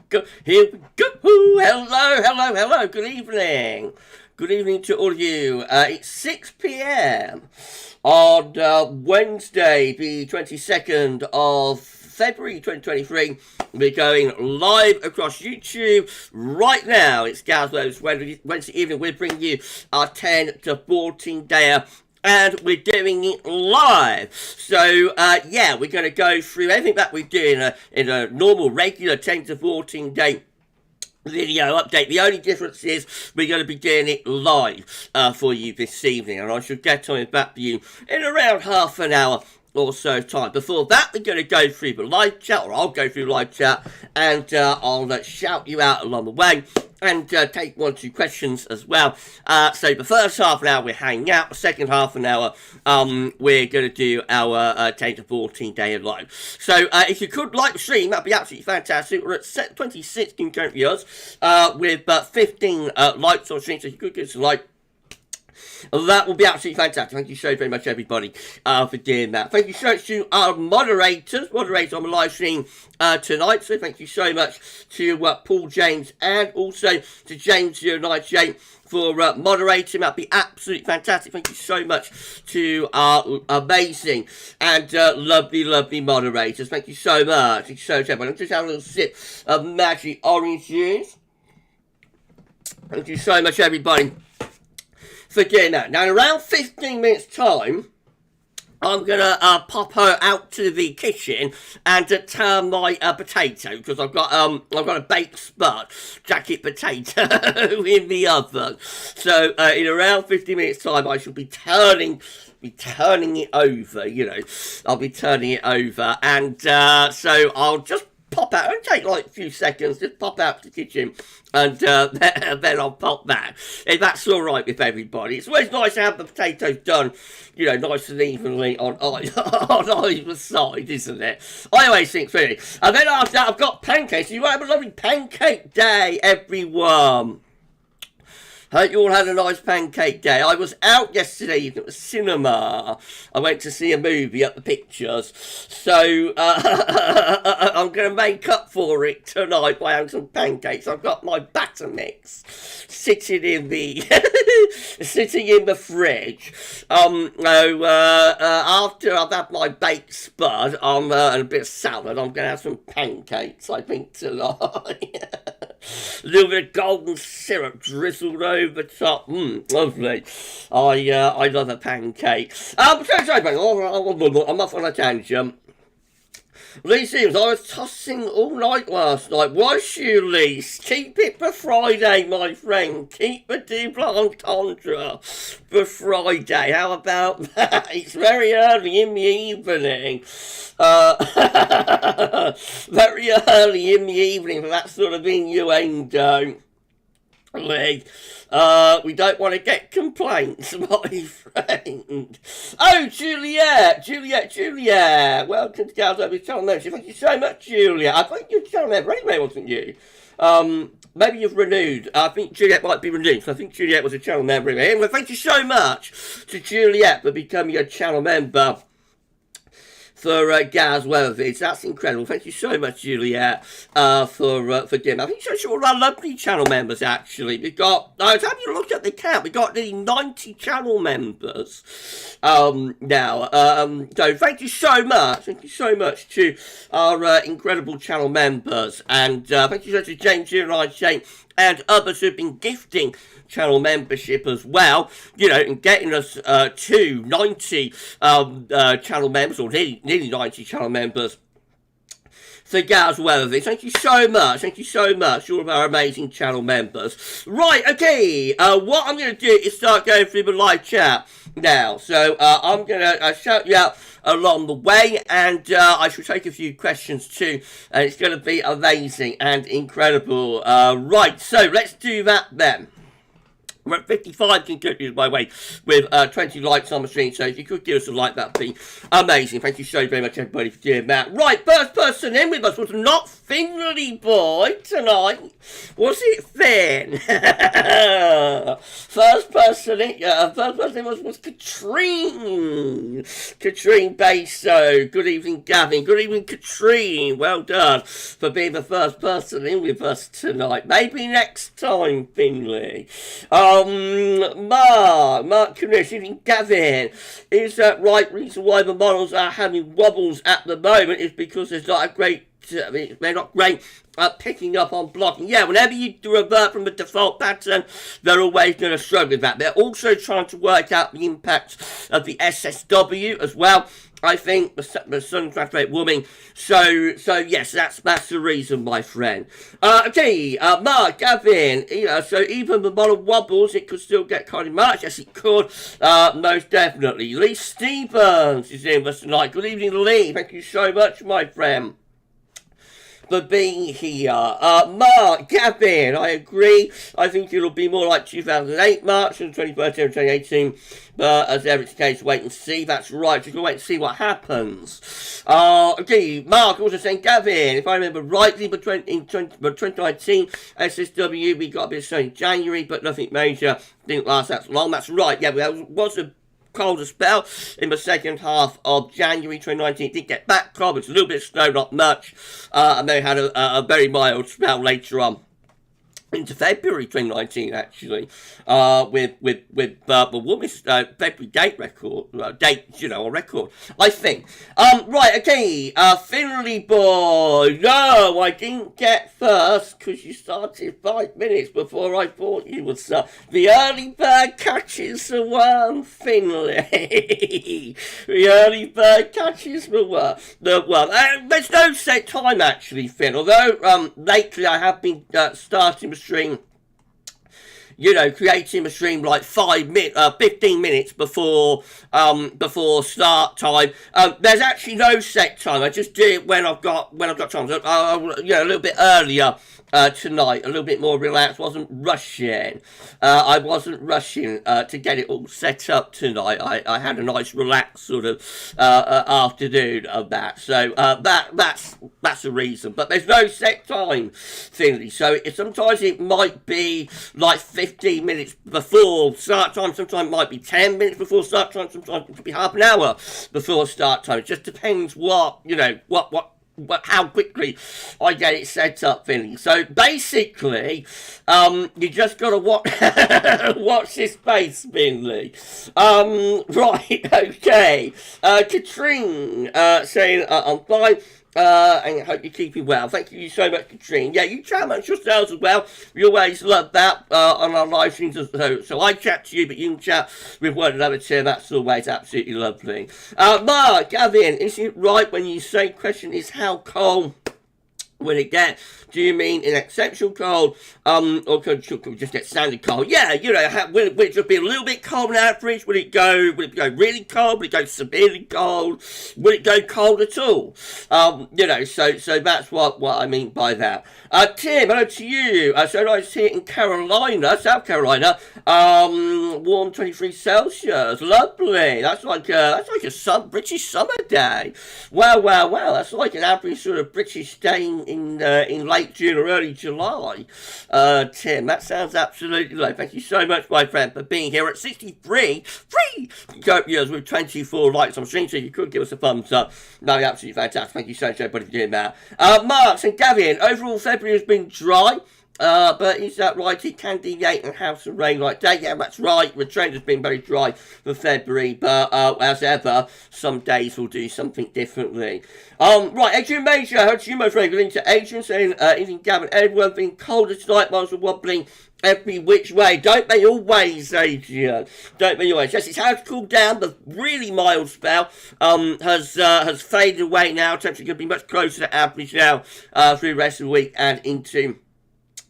go. Here we go. Hello, hello, hello. Good evening. Good evening to all of you. It's 6 p.m. on Wednesday, the 22nd of February 2023. We're going live across YouTube right now. It's GavsWeatherVids Wednesday evening. We're bringing you our 10 to 14 day, and we're doing it live. So, yeah, we're going to go through everything that we do in a normal, regular 10 to 14 day video update. The only difference is we're going to be doing it live for you this evening, and I should get on it back to you in around half an hour or so time. Before that, we're going to go through the live chat, or I'll go through live chat, and I'll shout you out along the way, and take 1 or 2 questions as well. So the first half an hour we're hanging out, the second half an hour we're going to do our 10 to 14 day live. So if you could like the stream, that'd be absolutely fantastic. We're at 26 concurrent viewers with 15 likes on stream, so if you could give us a like, that will be absolutely fantastic. Thank you so very much, everybody, for doing that. Thank you so much to our moderators on the live stream tonight. So thank you so much to Paul James and also to James098 for moderating. That'd be absolutely fantastic. Thank you so much to our amazing and lovely, lovely moderators. Thank you so much. Thank you so much, everybody. I'm just having a little sip of magic orange juice. Thank you so much, everybody, for doing that. Now, in around 15 minutes time, I'm going to pop her out to the kitchen and turn my potato, because I've got a baked spud jacket potato in the oven. So in around 15 minutes time, I shall be turning it over, you know. I'll be turning it over, and so I'll just pop out. It'll take like a few seconds, just pop out to the kitchen, and then I'll pop back, if that's all right with everybody. It's always nice to have the potatoes done, you know, nice and evenly on either side, isn't it? I always think, really. And then after that, I've got pancakes. You might have a lovely pancake day, everyone. Hope you all had a nice pancake day. I was out yesterday evening at the cinema. I went to see a movie at the Pictures. So I'm going to make up for it tonight by having some pancakes. I've got my batter mix sitting in the fridge. After I've had my baked spud and a bit of salad, I'm going to have some pancakes, I think, tonight. A little bit of golden syrup drizzled over top. Lovely. I love a pancake. I'm off on a tangent. Lee Sims, I was tossing all night last night. Was you, Lee? Keep it for Friday, my friend. Keep the double entendre for Friday. How about that? It's very early in the evening. Very early in the evening for that sort of innuendo, Lee. We don't want to get complaints, my friend. Oh, Juliet. Welcome to GavsWeatherVids channel membership. Thank you so much, Juliet. I think you're a channel member anyway, wasn't you? Maybe you've renewed. I think Juliet might be renewed, so I think Juliet was a channel member anyway. Anyway, thank you so much to Juliet for becoming a channel member for GavsWeatherVids. That's incredible. Thank you so much, Juliet, for doing that. I think you should all our lovely channel members, actually. We've got, I was having a look at the count, we've got nearly 90 channel members now. So thank you so much. Thank you so much to our incredible channel members. And thank you so much to James098 and others who've been gifting channel membership as well, you know, and getting us to 90 channel members, or nearly 90 channel members for GavsWeatherVids. Thank you so much. Thank you so much, all of our amazing channel members. Right, okay, what I'm going to do is start going through the live chat now. So I'm going to shout you out along the way, and I shall take a few questions too, and it's going to be amazing and incredible. Right, so let's do that then. We're at 55 continues, by the way, with 20 likes on the stream, so if you could give us a like, that'd be amazing. Thank you so very much, everybody, for doing that. Right, first person in with us was not Finley Boy tonight. Was it Finn? First person in was Katrine. Katrine Baso. Good evening, Gavin. Good evening, Katrine. Well done for being the first person in with us tonight. Maybe next time, Finley. Mark Kunish, evening, Gavin. Is that right? Reason why the models are having wobbles at the moment is because there's not a great, they're not great at picking up on blocking. Yeah, whenever you revert from the default pattern, they're always going to struggle with that. They're also trying to work out the impact of the SSW as well. I think the sun crash rate warming. So yes, that's the reason, my friend. Okay, Mark, Gavin, so even the model wobbles, it could still get kind of much. Yes, it could, most definitely. Lee Stevens is in with us tonight. Good evening, Lee. Thank you so much, my friend, for being here. Mark, Gavin, I agree. I think it'll be more like 2008 March than 2013 and 2018. But as ever, it's the case, wait and see. That's right. Just wait and see what happens. Okay, Mark also saying, Gavin, if I remember rightly, in 2019 SSW, we got a bit of snow in January, but nothing major. Didn't last that long. That's right. Yeah, there was a colder spell in the second half of January 2019. It did get back cold. It's a little bit of snow, not much. And they had a very mild spell later on into February 2019, actually, with the warmest February date record, a record, I think. Right, okay, Finley Boy, no, I didn't get first, because you started 5 minutes before I thought you would start. The early bird catches the worm, Finley. The early bird catches the worm. There's no set time, actually, Finn, although lately I have been starting the stream, creating a stream like 15 minutes before start time. There's actually no set time. I just do it when I've got time. So, a little bit earlier tonight, a little bit more relaxed. Wasn't rushing. I wasn't rushing to get it all set up tonight. I had a nice relaxed sort of afternoon of that. So that's the reason. But there's no set time, Finley. So sometimes it might be like 15 minutes before start time. Sometimes it might be 10 minutes before start time. Sometimes it could be half an hour before start time. It just depends how quickly I get it set up, Finley. So basically, you just got to watch this space, Finley. Right, okay. Katrine saying, I'm fine. And I hope you're keeping well. Thank you so much, Katrine. Yeah, you chat amongst yourselves as well. We always love that on our live streams. So I chat to you, but you can chat with one another too. That's always absolutely lovely. Mark, Gavin, is it right when you say question is how cold will it get? Do you mean in exceptional cold, or could we just get standard cold? Yeah, will it just be a little bit cold on average? Will it go really cold? Will it go severely cold? Will it go cold at all? So that's what I mean by that. Tim, hello to you. So nice here in Carolina, South Carolina. Warm 23 Celsius. Lovely. That's like a British summer day. Wow. That's like an average sort of British day in late June or early July. Tim, that sounds absolutely lovely. Thank you so much, my friend, for being here at 63 years with 24 likes on stream. So you could give us a thumbs up. No, absolutely fantastic. Thank you so much, everybody, for doing that. Mark and Gavin, overall February has been dry. But is that right? It can deviate and have some rain like that. Yeah, that's right. The trend has been very dry for February, but as ever, some days will do something differently. Right, Adrian Major, how do you, my friend? Good evening to Adrian saying, evening, Gavin, everyone being colder tonight, miles are wobbling every which way. Don't they always, Adrian? Don't they always? Yes, it's how to cool down. The really mild spell has faded away now. Temperature going to be much closer to average now through the rest of the week and into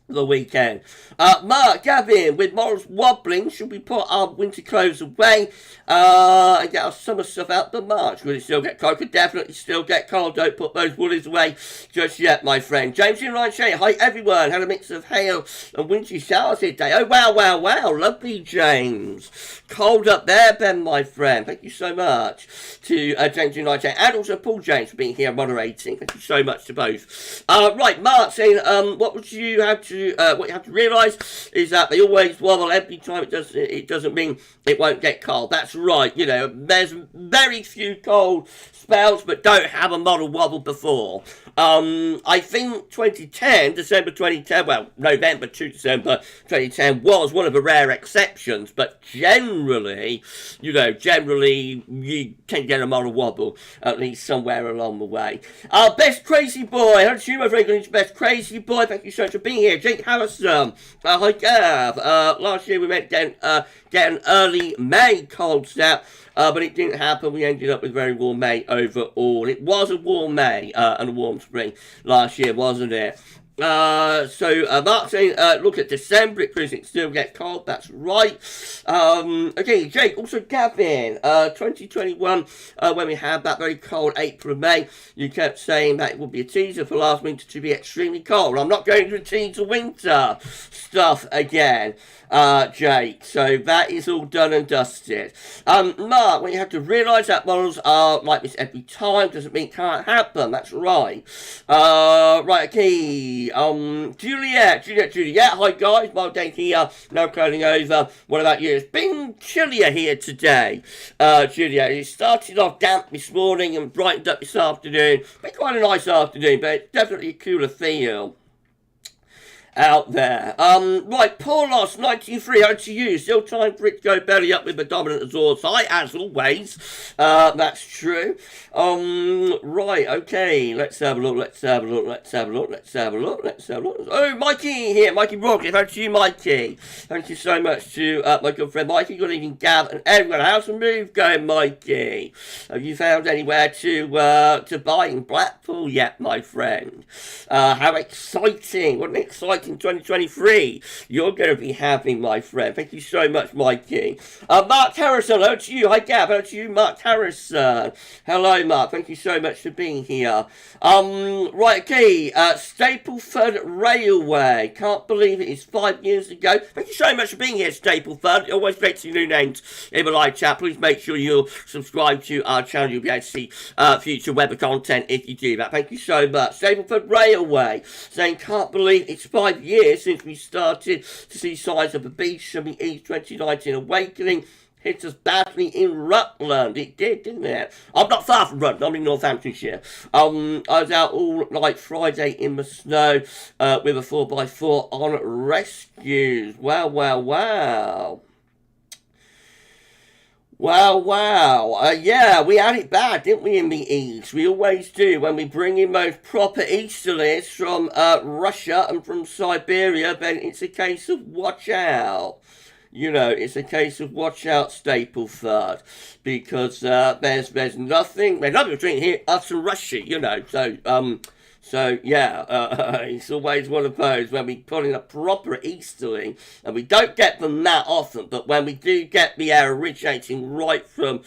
the weekend. Mark, Gavin, with morals wobbling, should we put our winter clothes away and get our summer stuff out the March? Will it still get cold? Could definitely still get cold. Don't put those woolies away just yet, my friend. James in line Shay, hi everyone. Had a mix of hail and wintry showers here today. Oh, wow, wow, wow. Lovely, James. Cold up there, Ben, my friend. Thank you so much to James in line Shay and also Paul James for being here moderating. Thank you so much to both. Right, Mark saying, what would you have to what you have to realise is that they always wobble every time. It doesn't mean it won't get cold. That's right. You know, there's very few cold spells, but don't have a model wobble before. I think 2010, December 2010, well, November to December 2010 was one of the rare exceptions, but generally, you you can get a model wobble at least somewhere along the way. Best Crazy Boy, how do you, my friend, Best Crazy Boy, thank you so much for being here. Jake Harrison, hi Gav, last year we meant to get an early May cold snap, but it didn't happen. We ended up with a very warm May overall. It was a warm May and a warm spring last year, wasn't it? Mark saying, look at December, it proves it still get cold, that's right. Okay, Jake, also Gavin, 2021, when we had that very cold April and May, you kept saying that it would be a teaser for last winter to be extremely cold. I'm not going to tease winter stuff again. Jake, so that is all done and dusted. Mark, when you have to realise that models are like this every time, doesn't mean it can't happen, that's right. Right, okay, Juliet, hi guys, Mark Dane here, now curling over. What about you? It's been chillier here today, Juliet. It started off damp this morning and brightened up this afternoon. Been quite a nice afternoon, but it's definitely a cooler feel out there. Right, Paulos 93, over to you. Still time for it to go belly up with the dominant Azores high, as always. That's true. Right, okay. Let's have a look. Oh, Mikey here. Mikey Rocket. Over to you, Mikey. Thank you so much to my good friend Mikey. Good evening, Gav, and everyone. How's the move going, Mikey? Have you found anywhere to buy in Blackpool yet, my friend? How exciting. What an exciting 2023 you're going to be having, my friend. Thank you so much, Mikey. Mark Harrison, hello to you. Hi, Gav. Hello to you, Mark Harrison. Hello, Mark. Thank you so much for being here. Right, okay. Stapleford Railway. Can't believe it is 5 years ago. Thank you so much for being here, Stapleford. Always great to see new names in the live chat. Please make sure you'll subscribe to our channel. You'll be able to see future web content if you do that. Thank you so much. Stapleford Railway saying, can't believe it's 5 years since we started to see signs of a beast coming East 2019 awakening. Hit us badly in Rutland. It did, didn't it? I'm not far from Rutland. I'm in Northamptonshire. I was out all night Friday in the snow with a 4x4 on rescues. Wow, wow, wow. Wow. Yeah, we had it bad, didn't we, in the East? We always do. When we bring in those proper Easterlies from Russia and from Siberia, then it's a case of watch out. You know, it's a case of watch out, Stapleford, because there's nothing between here, us and Russia, you know, so yeah, it's always one of those when we put in a proper Easterling, and we don't get them that often, but when we do get the air originating right from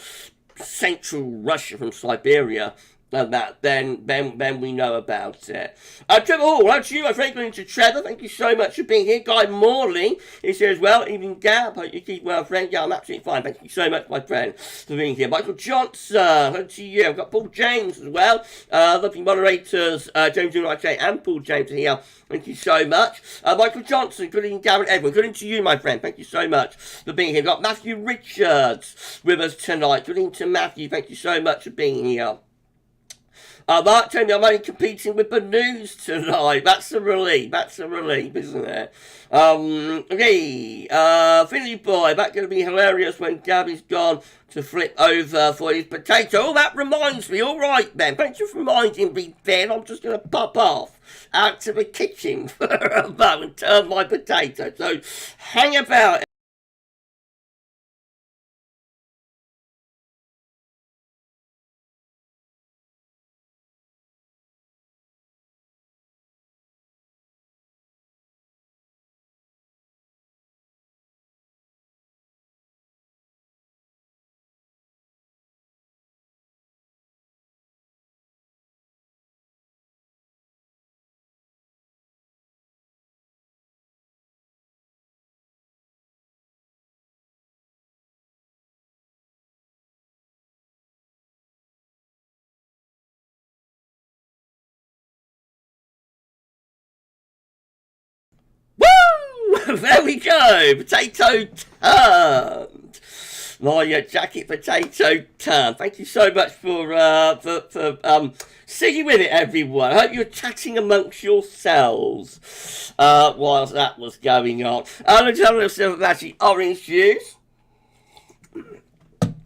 central Russia, from Siberia, and that, then we know about it. Trevor Hall, hello to you, my friend, going to Trevor. Thank you so much for being here. Guy Morley is here as well. Evening, Gab. Hope you keep well, friend. Yeah, I'm absolutely fine. Thank you so much, my friend, for being here. Michael Johnson, hello to you. I've got Paul James as well. Lovely moderators, James and Paul James are here. Thank you so much. Michael Johnson, good evening, Gavin, everyone. Good evening to you, my friend. Thank you so much for being here. We've got Matthew Richards with us tonight. Good evening to Matthew. Thank you so much for being here. Mark telling me I'm only competing with the news tonight. That's a relief, isn't it? Okay, Finley Boy, that's going to be hilarious when Gabby's gone to flip over for his potato. Oh, that reminds me. All right, then. Thank you for reminding me, then. I'm just going to pop off out to the kitchen for a moment and turn my potato. So hang about. There we go. Potato turned. My jacket potato turned. Thank you so much for sticking with it, everyone. I hope you're chatting amongst yourselves whilst that was going on. Let's have a little magic orange juice.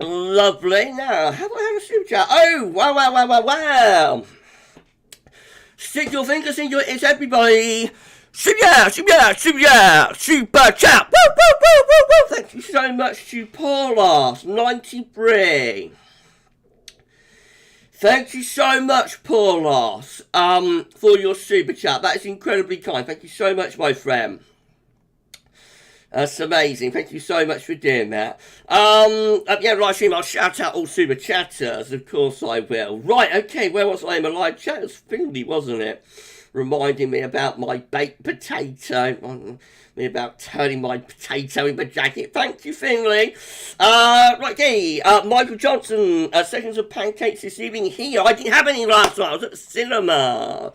Lovely. Now, have I had a super chat? Oh, wow. Stick your fingers in your ears, everybody. Super chat. Woo. Thank you so much to Paulas, 93. Thank you so much, Paulas, for your super chat. That is incredibly kind. Thank you so much, my friend. That's amazing. Thank you so much for doing that. Yeah, Livestream, I'll shout out all super chatters. Of course I will. Right, okay, where was I in my live chat? It was Finley, wasn't it? Reminding me about my baked potato. Me about turning my potato in my jacket. Thank you, Finley. Right, okay. Michael Johnson, seconds of pancakes this evening here. I didn't have any last night. I was at the cinema.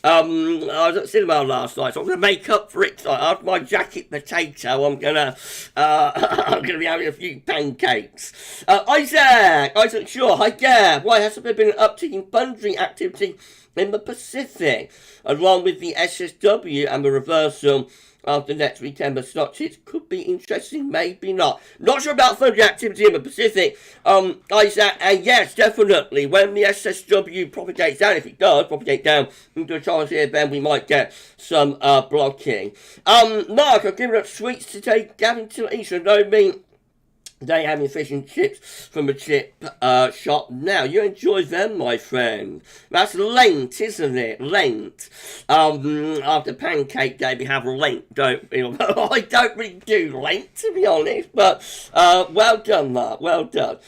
Last night, so I'm going to make up for it tonight. After my jacket potato, I'm going to be having a few pancakes. Isaac, sure. Hi, Gav. Why hasn't there been an uptick in fundraising activity in the Pacific, along with the SSW and the reversal after next weekend? The stock hits could be interesting, maybe not. Not sure about fundraising activity in the Pacific, Isaac, and yes, definitely, when the SSW propagates down, if it does propagate down into a chance here, then we might get some blocking. Mark, I've given up sweets today, Gavin to Easter, no mean. They having fish and chips from a chip shop now. You enjoy them, my friend. That's Lent, isn't it? Lent. After Pancake Day, we have Lent, don't we? I don't really do Lent, to be honest. But well done, Mark. Well done.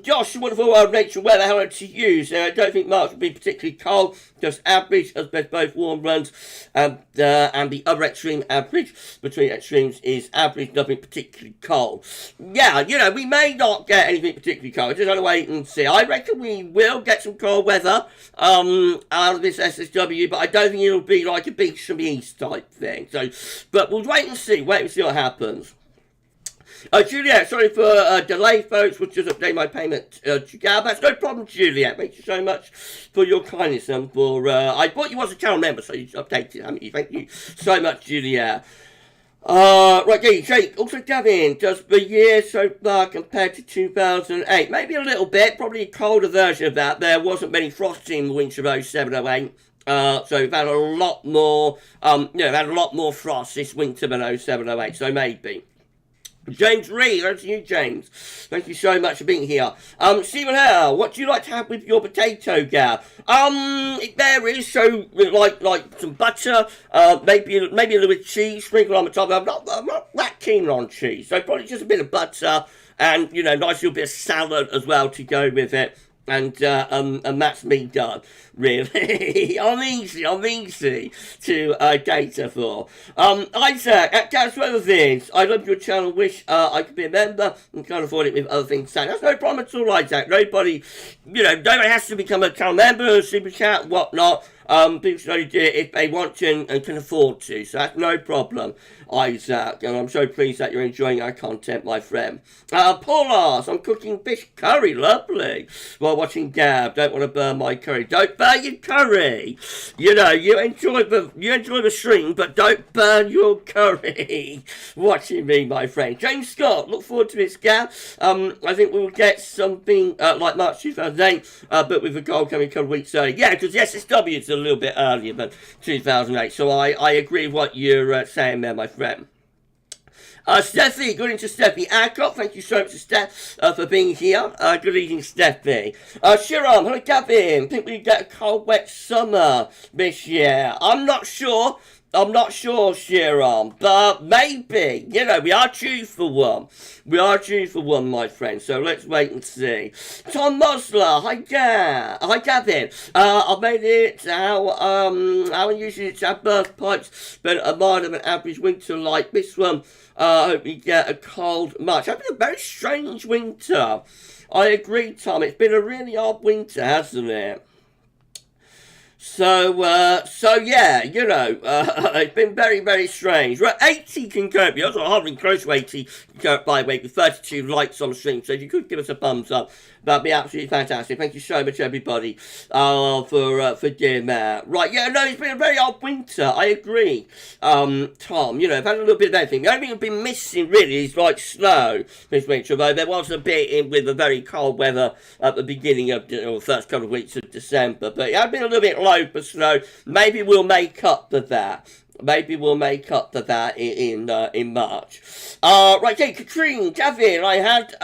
Josh, wonderful world nature weather. Hello to you. So I don't think March will be particularly cold. Just average, as best both warm runs. And the other extreme average between extremes is average, nothing particularly cold. Yeah. You know, we may not get anything particularly cold. Just gotta wait and see. I reckon we will get some cold weather out of this SSW, but I don't think it'll be like a beach from the east type thing. So, but we'll wait and see. Wait and see what happens. Juliet, sorry for delay, folks. We'll just update my payment to Gav. That's no problem, Juliet. Thank you so much for your kindness and for I thought you was a channel member, so you updated, haven't you? Thank you so much, Juliet. Right, okay, Jake, also Gavin, does the year so far compared to 2008? Maybe a little bit, probably a colder version of that. There wasn't many frost in the winter of 07, 08. So we've had a lot more, frost this winter than 07, 08, so maybe. James Reed, over to you, James. Thank you so much for being here. Stephen Howe, what do you like to have with your potato, Gav? It varies. So, like some butter, maybe a little bit of cheese sprinkled on the top. I'm not that keen on cheese, so probably just a bit of butter and nice little bit of salad as well to go with it. And that's me done, really. I'm easy to cater for. Isaac, at GavsWeatherVids, I love your channel, wish I could be a member and can't afford it with other things. So that's no problem at all, Isaac. Nobody has to become a channel member, super chat, whatnot. People should only do it if they want to and can afford to. So that's no problem, Isaac. And I'm so pleased that you're enjoying our content, my friend. Paulas, I'm cooking fish curry. Lovely. While watching Gav, don't want to burn my curry. Don't burn your curry. You enjoy the stream, but don't burn your curry. Watching me, my friend. James Scott, look forward to this, Gav. I think we will get something like March 2008, but with the goal coming a couple of weeks early. Yeah, because the SSW is a little bit earlier than 2008, so I agree with what you're saying there, my friend. Steffi, good evening to Steffi Adcock. Thank you so much to Steph for being here. Good evening, Steffi. Shiram, hello, Gavin. Think we get a cold, wet summer this year? I'm not sure, Shiram, but maybe. We are due for one. My friend. So let's wait and see. Tom Mosler, hi Gavin. I made it how unusual it's our birth pipes, but a mild of an average winter like this one. I hope we get a cold March. It's been a very strange winter. I agree, Tom. It's been a really odd winter, hasn't it? So yeah, it's been very, very strange. Right, 80 can go. I was hovering close to 80 by the way, with 32 likes on the stream. So if you could give us a thumbs up, that'd be absolutely fantastic. Thank you so much, everybody, for doing that. Right, yeah, no, it's been a very odd winter. I agree, Tom. I've had a little bit of everything. The only thing I've been missing really is like snow this winter. Though there was a bit in with the very cold weather at the beginning of the first couple of weeks of December, but it had been a little bit low for snow. Maybe we'll make up for that. Maybe we'll make up for that in March. Right, okay, Katrine, Gavin, I had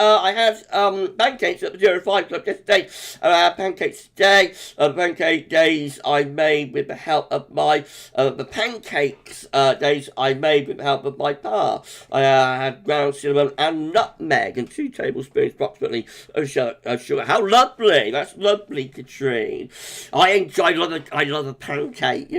pancakes at the 05 Club yesterday. I had pancakes today. Pancake days I made with the help of my the pancakes days I made with the help of my pa. I had ground cinnamon and nutmeg and 2 tablespoons approximately of sugar. How lovely! That's lovely, Katrine. I love a pancake.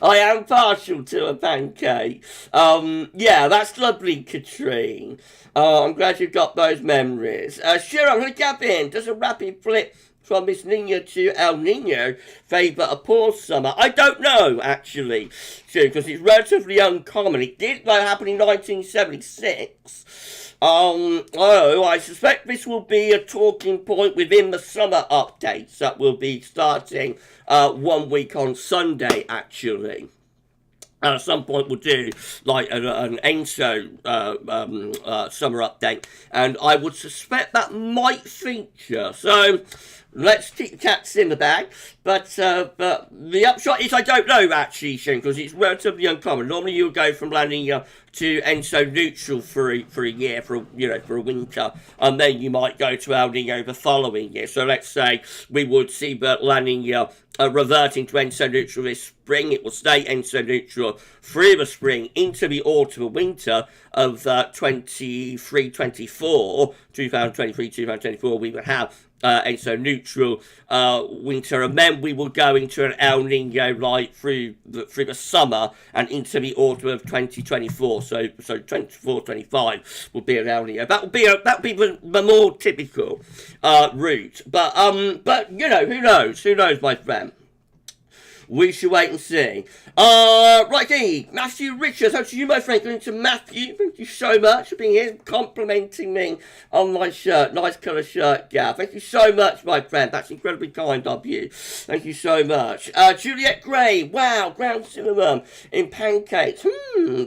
I am partial to a pancake. Yeah, that's lovely, Katrine. I'm glad you've got those memories. Sure, Gavin, does a rapid flip from Miss Nina to El Nino favour a poor summer? I don't know, actually, because it's relatively uncommon. It did, though, happen in 1976. I suspect this will be a talking point within the summer updates that will be starting 1 week on Sunday, actually. At some point we'll do like an ENSO summer update, and I would suspect that might feature. So let's keep the cats in the bag. But the upshot is I don't know actually, Shane, because it's relatively uncommon. Normally you'll go from La Nina to ENSO neutral for a year, for a winter, and then you might go to El Nino the following year. So let's say we would see that La Nina reverting to ENSO neutral this spring. It will stay ENSO neutral through the spring into the autumn and winter of 2023-24. We would have ENSO neutral winter, and then we will go into an El Nino right through the summer and into the autumn of 2024. So 24-25 will be an El Nino. That would be the more typical route. But who knows? Who knows, my friend? We shall wait and see. Righty, Matthew Richards, how to you, my friend? Going to Matthew, thank you so much for being here, complimenting me on my shirt. Nice colour shirt, Gav. Thank you so much, my friend. That's incredibly kind of you. Thank you so much. Juliet Gray, wow, ground cinnamon in pancakes.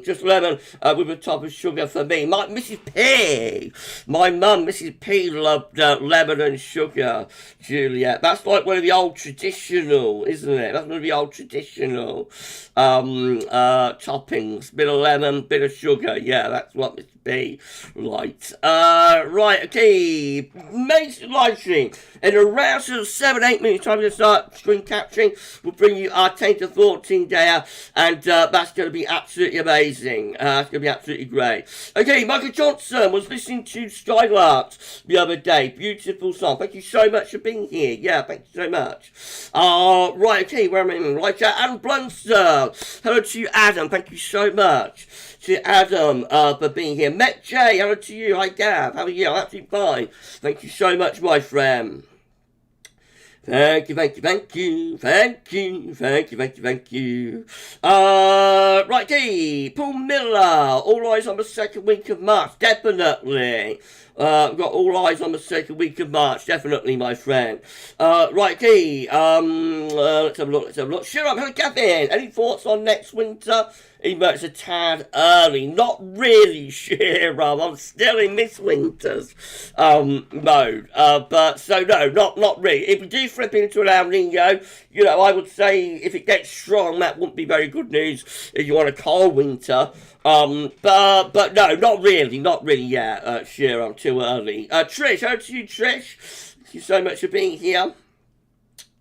Just lemon with a top of sugar for me. My Mrs. P, my mum, Mrs. P, loved lemon and sugar, Juliet. That's like one of the old traditional, isn't it? That's one of the old traditional toppings. Bit of lemon, bit of sugar. Yeah, that's what Mr. B liked. Right, okay. Make live stream. In around sort of 7-8 minutes time to start screen capturing. We'll bring you our 10 to 14 day, and that's going to be absolutely amazing. It's going to be absolutely great. Okay, Michael Johnson was listening to Skylarks the other day. Beautiful song. Thank you so much for being here. Yeah, thank you so much. Right, okay, where am I? Right, Adam Blunster. Hello to you, Adam. Thank you so much to Adam for being here. Met J, hello to you. Hi, Gav. How are you? I'm absolutely fine. Thank you so much, my friend. Thank you. Right, Paul Miller, all eyes on the second week of March, definitely. We've got all eyes on the second week of March, definitely, my friend. Let's have a look. Sure, I'm hello, Gavin. Any thoughts on next winter? Even though it's a tad early, not really sure. I'm still in this winter's mode. But so no, not really. If we do flip into an El Nino, I would say if it gets strong, that wouldn't be very good news if you want a cold winter. But no, not really. Yeah, sure, I'm too early. Trish, over to you, Trish. Thank you so much for being here.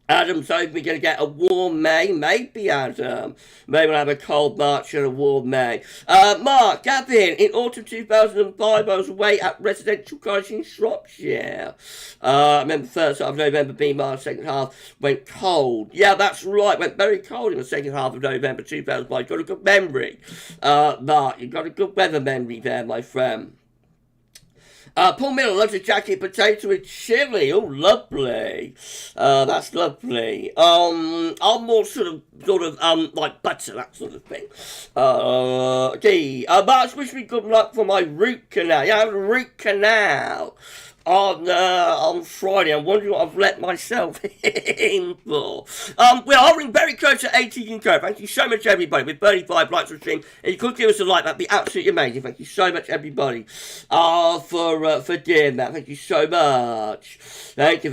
Adam's hoping we're going to get a warm May. Maybe, Adam. Maybe we'll have a cold March and a warm May. Mark, Gavin, in autumn 2005, I was away at residential college in Shropshire. I remember the first half of November being my second half went cold. Yeah, that's right. Went very cold in the second half of November 2005. Got a good memory. Mark, you've got a good weather memory there, my friend. Paul Miller loves a jacket potato with chili. Oh, lovely. That's lovely. I'm more sort of, like butter, that sort of thing. Okay. March, wish me good luck for my root canal. Yeah, I have a root canal on Friday. I'm wondering what I've let myself in for. We're hovering very close to 18 code. Thank you so much, everybody. With 35 likes on stream, if you could give us a like, that'd be absolutely amazing. Thank you so much, everybody, for doing that. Thank you so much. Thank you.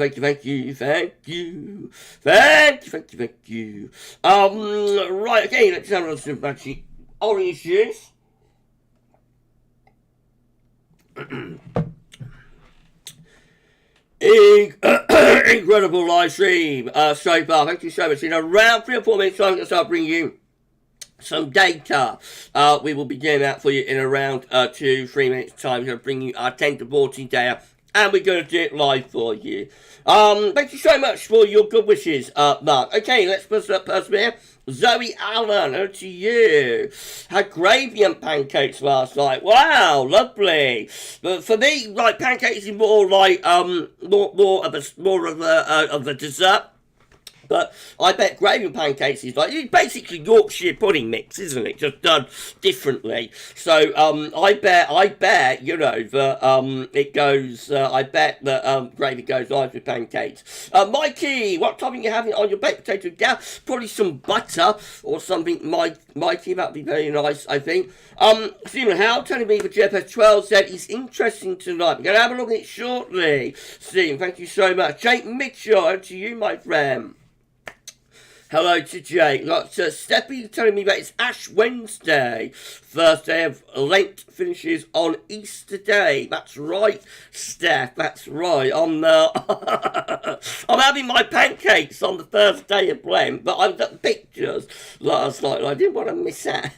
Right, okay, let's have a look at some orange juice. Incredible live stream so far. Thank you so much. In around 3 or 4 minutes, I'm going to start bringing you some data. We will be doing that for you in around 2-3 minutes time. We're going to bring you our 10 to 14 data, and we're going to do it live for you. Thank you so much for your good wishes, Mark. Okay, let's persevere. Zoe Allen, over to you. Had gravy and pancakes last night. Wow, lovely. But for me, like, pancakes is more like more of a dessert. But I bet gravy and pancakes is like, it's basically Yorkshire pudding mix, isn't it? Just done differently. So, I bet, you know, that, it goes, I bet that, gravy goes nice with pancakes. Mikey, what topping you having on your baked potato gal? Probably some butter or something, Mikey, that'd be very nice, I think. Stephen Howe telling me for JFS 12 said he's interesting tonight. We're going to have a look at it shortly. Stephen, thank you so much. Jake Mitchell, over to you, my friend. Hello to Jake. Got Steppy telling me that it's Ash Wednesday. First day of Lent finishes on Easter Day. That's right, Steph. That's right. I'm having my pancakes on the first day of Lent, but I was at the pictures last night and I didn't want to miss out.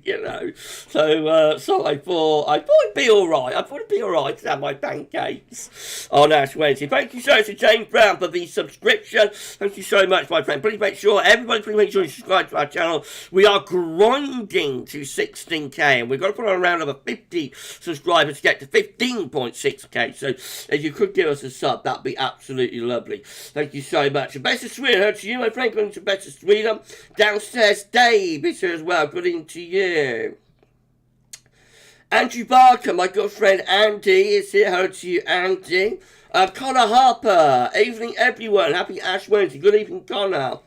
You know. So I thought it'd be alright. I thought it'd be alright to have my pancakes on Ash Wednesday. Thank you so much to James Brown for the subscription. Thank you so much, my friend. Please make sure you subscribe to our channel. We are grinding to 16k and we've got to put on around over 50 subscribers to get to 15.6k. So if you could give us a sub, that'd be absolutely lovely. Thank you so much. And best of Sweden, heard to you, my friend. Going to best of Sweden. Downstairs, Dave is here as well. Good evening to you. Andrew Barker, my good friend Andy is here. Hello to you, Andy. Connor Harper, evening everyone. Happy Ash Wednesday. Good evening, Connor.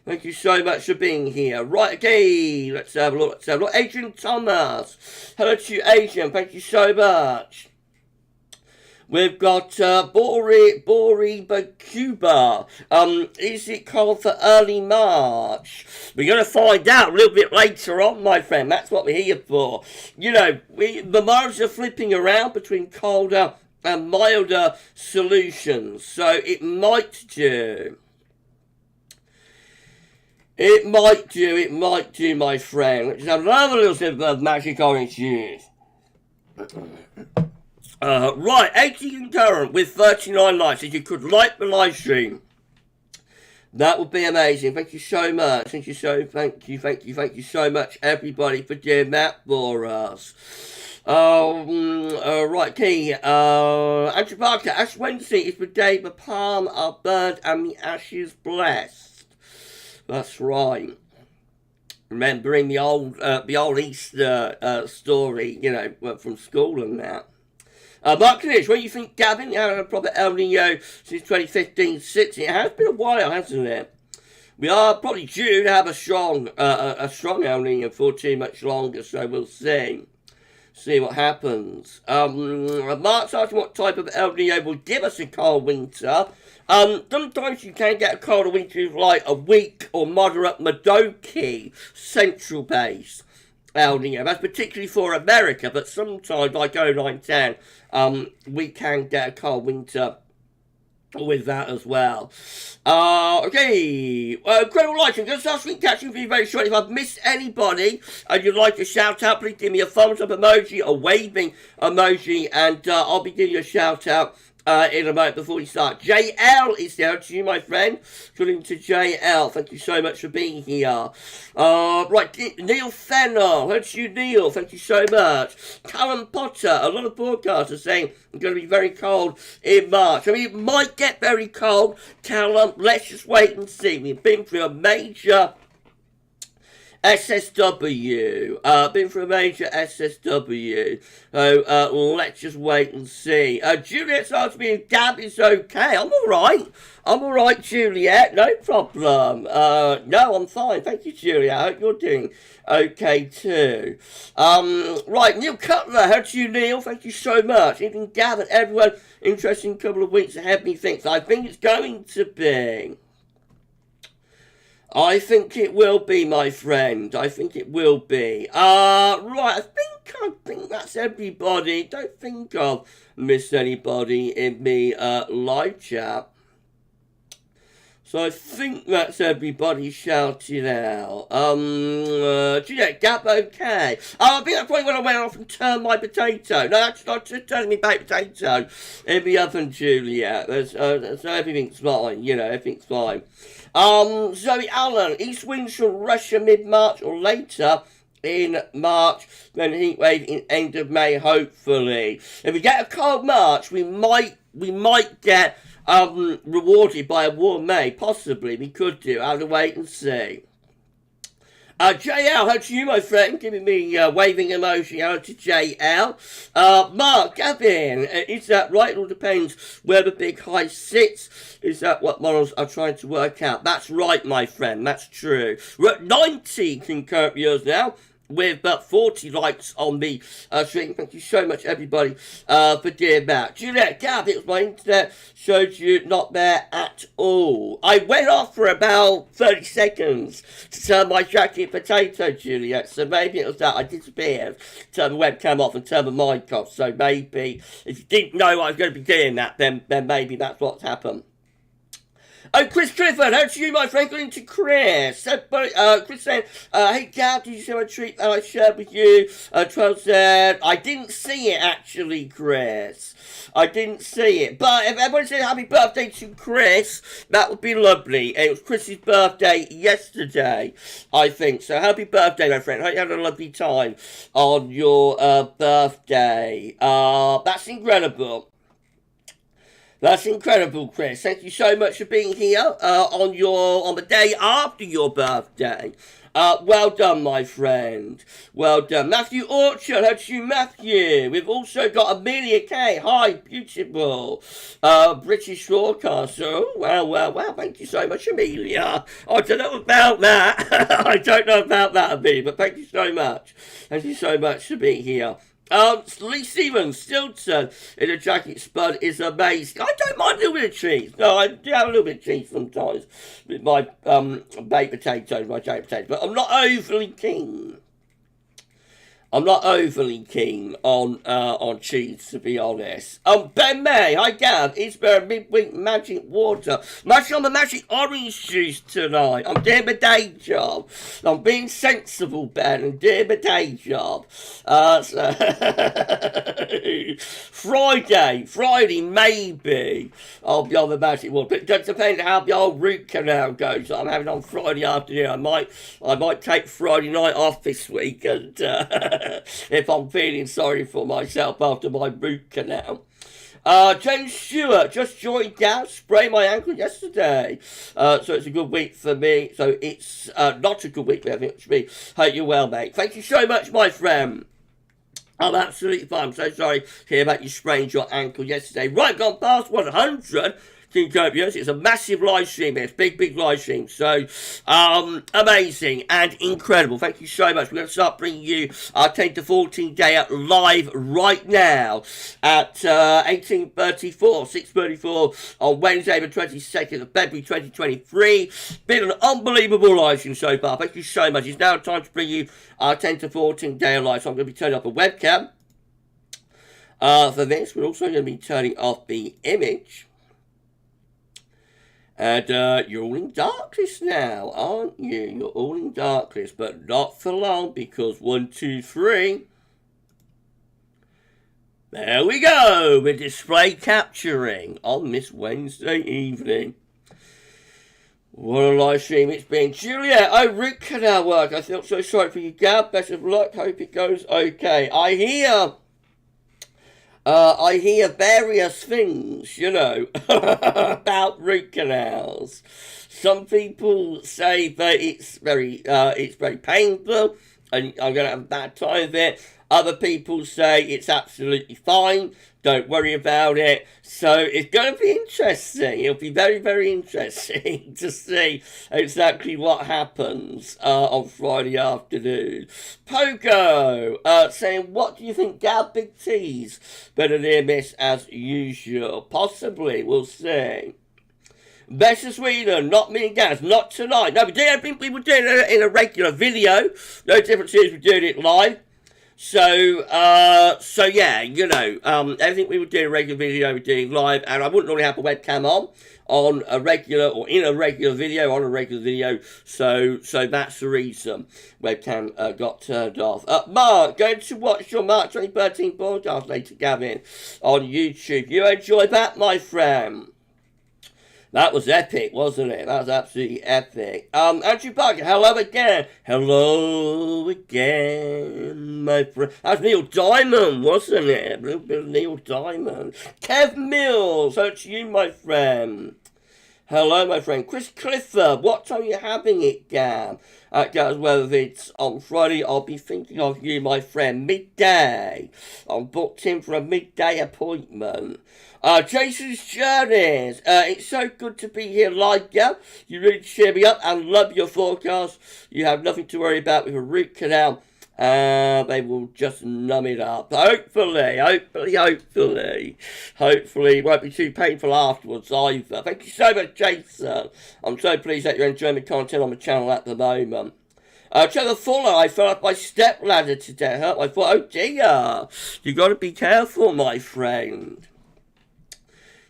Thank you so much for being here. Right, okay, let's have a look. Adrian Thomas. Hello to you, Adrian. Thank you so much. We've got Bori Bakuba. Is it called for early March? We're going to find out a little bit later on, my friend. That's what we're here for. You know, the Mars are flipping around between colder and milder solutions. So it might do. It might do, my friend. Let's have another little sip of magic orange juice. Right, 18 current with 39 likes. If you could like the live stream, that would be amazing. Thank you so much. Thank you so much, everybody, for doing that for us. Right, okay. Andrew Parker, Ash Wednesday is the day the palm are burned and the ashes blessed. That's right. Remembering the old Easter story, you know, from school and that. Mark Knish, what do you think, Gavin? You had a proper El Nino since 2015-16. It has been a while, hasn't it? We are probably due to have a strong El Nino for too much longer, so we'll see. See what happens. Mark's asking what type of El Nino will give us a cold winter. Sometimes you can get a colder winter like a weak or moderate Madoki central base El Nino. That's particularly for America, but sometimes like 0910, we can get a cold winter with that as well. Okay. Incredible lighting. Just last week catching for you very shortly. If I've missed anybody and you'd like to shout out, please give me a thumbs up emoji, a waving emoji, and I'll be giving you a shout out in a moment before we start. JL is there to you, my friend. Calling to JL. Thank you so much for being here. Right, Neil Fennell. Hello to you, Neil. Thank you so much. Callum Potter. A lot of broadcasters saying it's going to be very cold in March. I mean, it might get very cold. Callum, let's just wait and see. We've been through a major SSW, been for a major SSW, so let's just wait and see. Juliet's asked me if Gab is okay. I'm alright, Juliet, no problem. No, I'm fine, thank you, Juliet. I hope you're doing okay too. Right, Neil Cutler, how to you, Neil? Thank you so much. Even Gab and everyone, interesting couple of weeks ahead, methinks. I think it's going to be. I think it will be, my friend. I think it will be. Right, I think that's everybody. Don't think I've missed anybody in the live chat. So I think that's everybody shouting out. Juliet, Gap, okay. I think that's probably when I went off and turned my potato. No, that's not just turning me baked potato in the oven, Juliet. So everything's fine, you know, everything's fine. Zoe Allen, east winds from Russia mid-March or later in March, then heat wave in end of May, hopefully. If we get a cold March, we might get rewarded by a warm May, possibly. We could do. I'll have to wait and see. JL, how to you, my friend? Giving me waving emoji. Hello to JL. Mark, Gavin, is that right? It all depends where the big high sits. Is that what models are trying to work out? That's right, my friend. That's true. We're at 90 concurrent viewers now, with about 40 likes on the stream. Thank you so much, everybody, for doing that. Juliet, Gab, it was my internet, showed you not there at all. I went off for about 30 seconds to turn my jacket potato, Juliet, so maybe it was that. I disappeared, turn the webcam off and turn the mic off, so maybe, if you didn't know I was going to be doing that, then maybe that's what's happened. Oh, Chris Clifford, how to you, my friend? Going to Chris. Chris said, hey, Gab, did you see my treat that I shared with you? 12 said, I didn't see it, actually, Chris. I didn't see it. But if everybody said happy birthday to Chris, that would be lovely. It was Chris's birthday yesterday, I think. So happy birthday, my friend. I hope you had a lovely time on your birthday. That's incredible. That's incredible, Chris. Thank you so much for being here on the day after your birthday. Well done, my friend. Well done. Matthew Orchard, how to you, Matthew? We've also got Amelia K. Hi, beautiful. British broadcaster. Oh, wow. Thank you so much, Amelia. I don't know about that. I don't know about that, Amelia, but thank you so much. Thank you so much for being here. Lee Stevens, Stilton in a jacket spud is amazing. I don't mind a little bit of cheese. No, I do have a little bit of cheese sometimes with my baked potatoes, my jacket potatoes, but I'm not overly keen. I'm not overly keen on cheese, to be honest. Ben May, hi Gav, is there a midweek magic water? Much on the magic orange juice tonight. I'm doing my day job. I'm being sensible, Ben, and doing my day job. Friday, maybe I'll be on the magic water. But it does depend how the old root canal goes that I'm having on Friday afternoon. I might take Friday night off this week and if I'm feeling sorry for myself after my root canal. James Stewart just joined Gav, sprained my ankle yesterday. So it's a good week for me. So it's not a good week for me. Hope you're well, mate. Thank you so much, my friend. I'm absolutely fine. I'm so sorry to hear about you sprained your ankle yesterday. Right, gone past 100. It's a massive live stream. It's big live stream. So, amazing and incredible. Thank you so much. We're going to start bringing you our 10 to 14 day out live right now at 18:34, 6:34 on Wednesday, the 22nd of February 2023. Been an unbelievable live stream so far. Thank you so much. It's now time to bring you our 10 to 14 day out live. So I'm going to be turning up a webcam for this. We're also going to be turning off the image. And you're all in darkness now, aren't you? You're all in darkness, but not for long, because 1, 2, 3. There we go, with display capturing on this Wednesday evening. What a live stream it's been. Juliet, root canal work. I feel so sorry for you, Gab. Best of luck. Hope it goes okay. I hear various things, about root canals. Some people say that it's very painful and I'm going to have a bad time of it. Other people say it's absolutely fine. Don't worry about it. So it's going to be interesting. It'll be very, very interesting to see exactly what happens on Friday afternoon. Pogo saying, what do you think, Gab? Big T's better near miss as usual. Possibly. We'll see. Best of Sweden, not me and Gaz, not tonight. No, I think we were doing it in a regular video. No difference is we're doing it live. So yeah, everything we would do in a regular video, we're doing live, and I wouldn't normally have a webcam on a regular, or in a regular video, on a regular video, so that's the reason webcam got turned off. Mark, going to watch your March 2013 podcast later, Gavin, on YouTube. You enjoy that, my friend? That was epic, wasn't it? That was absolutely epic. Andrew Parker, hello again. Hello again, my friend. That was Neil Diamond, wasn't it? A little bit of Neil Diamond. Kev Mills, that's you, my friend. Hello, my friend. Chris Clifford, what time are you having it, Gab? At GavsWeatherVids on Friday, I'll be thinking of you, my friend. Midday. I'm booked in for a midday appointment. Jason's Journeys. It's so good to be here live, Gab. You really cheer me up and love your forecast. You have nothing to worry about with a root canal. They will just numb it up. Hopefully. It won't be too painful afterwards either. Thank you so much, Jason. I'm so pleased that you're enjoying the content on the channel at the moment. Trevor Fuller, I fell off my stepladder today. Hurt my foot. Oh dear. You got to be careful, my friend.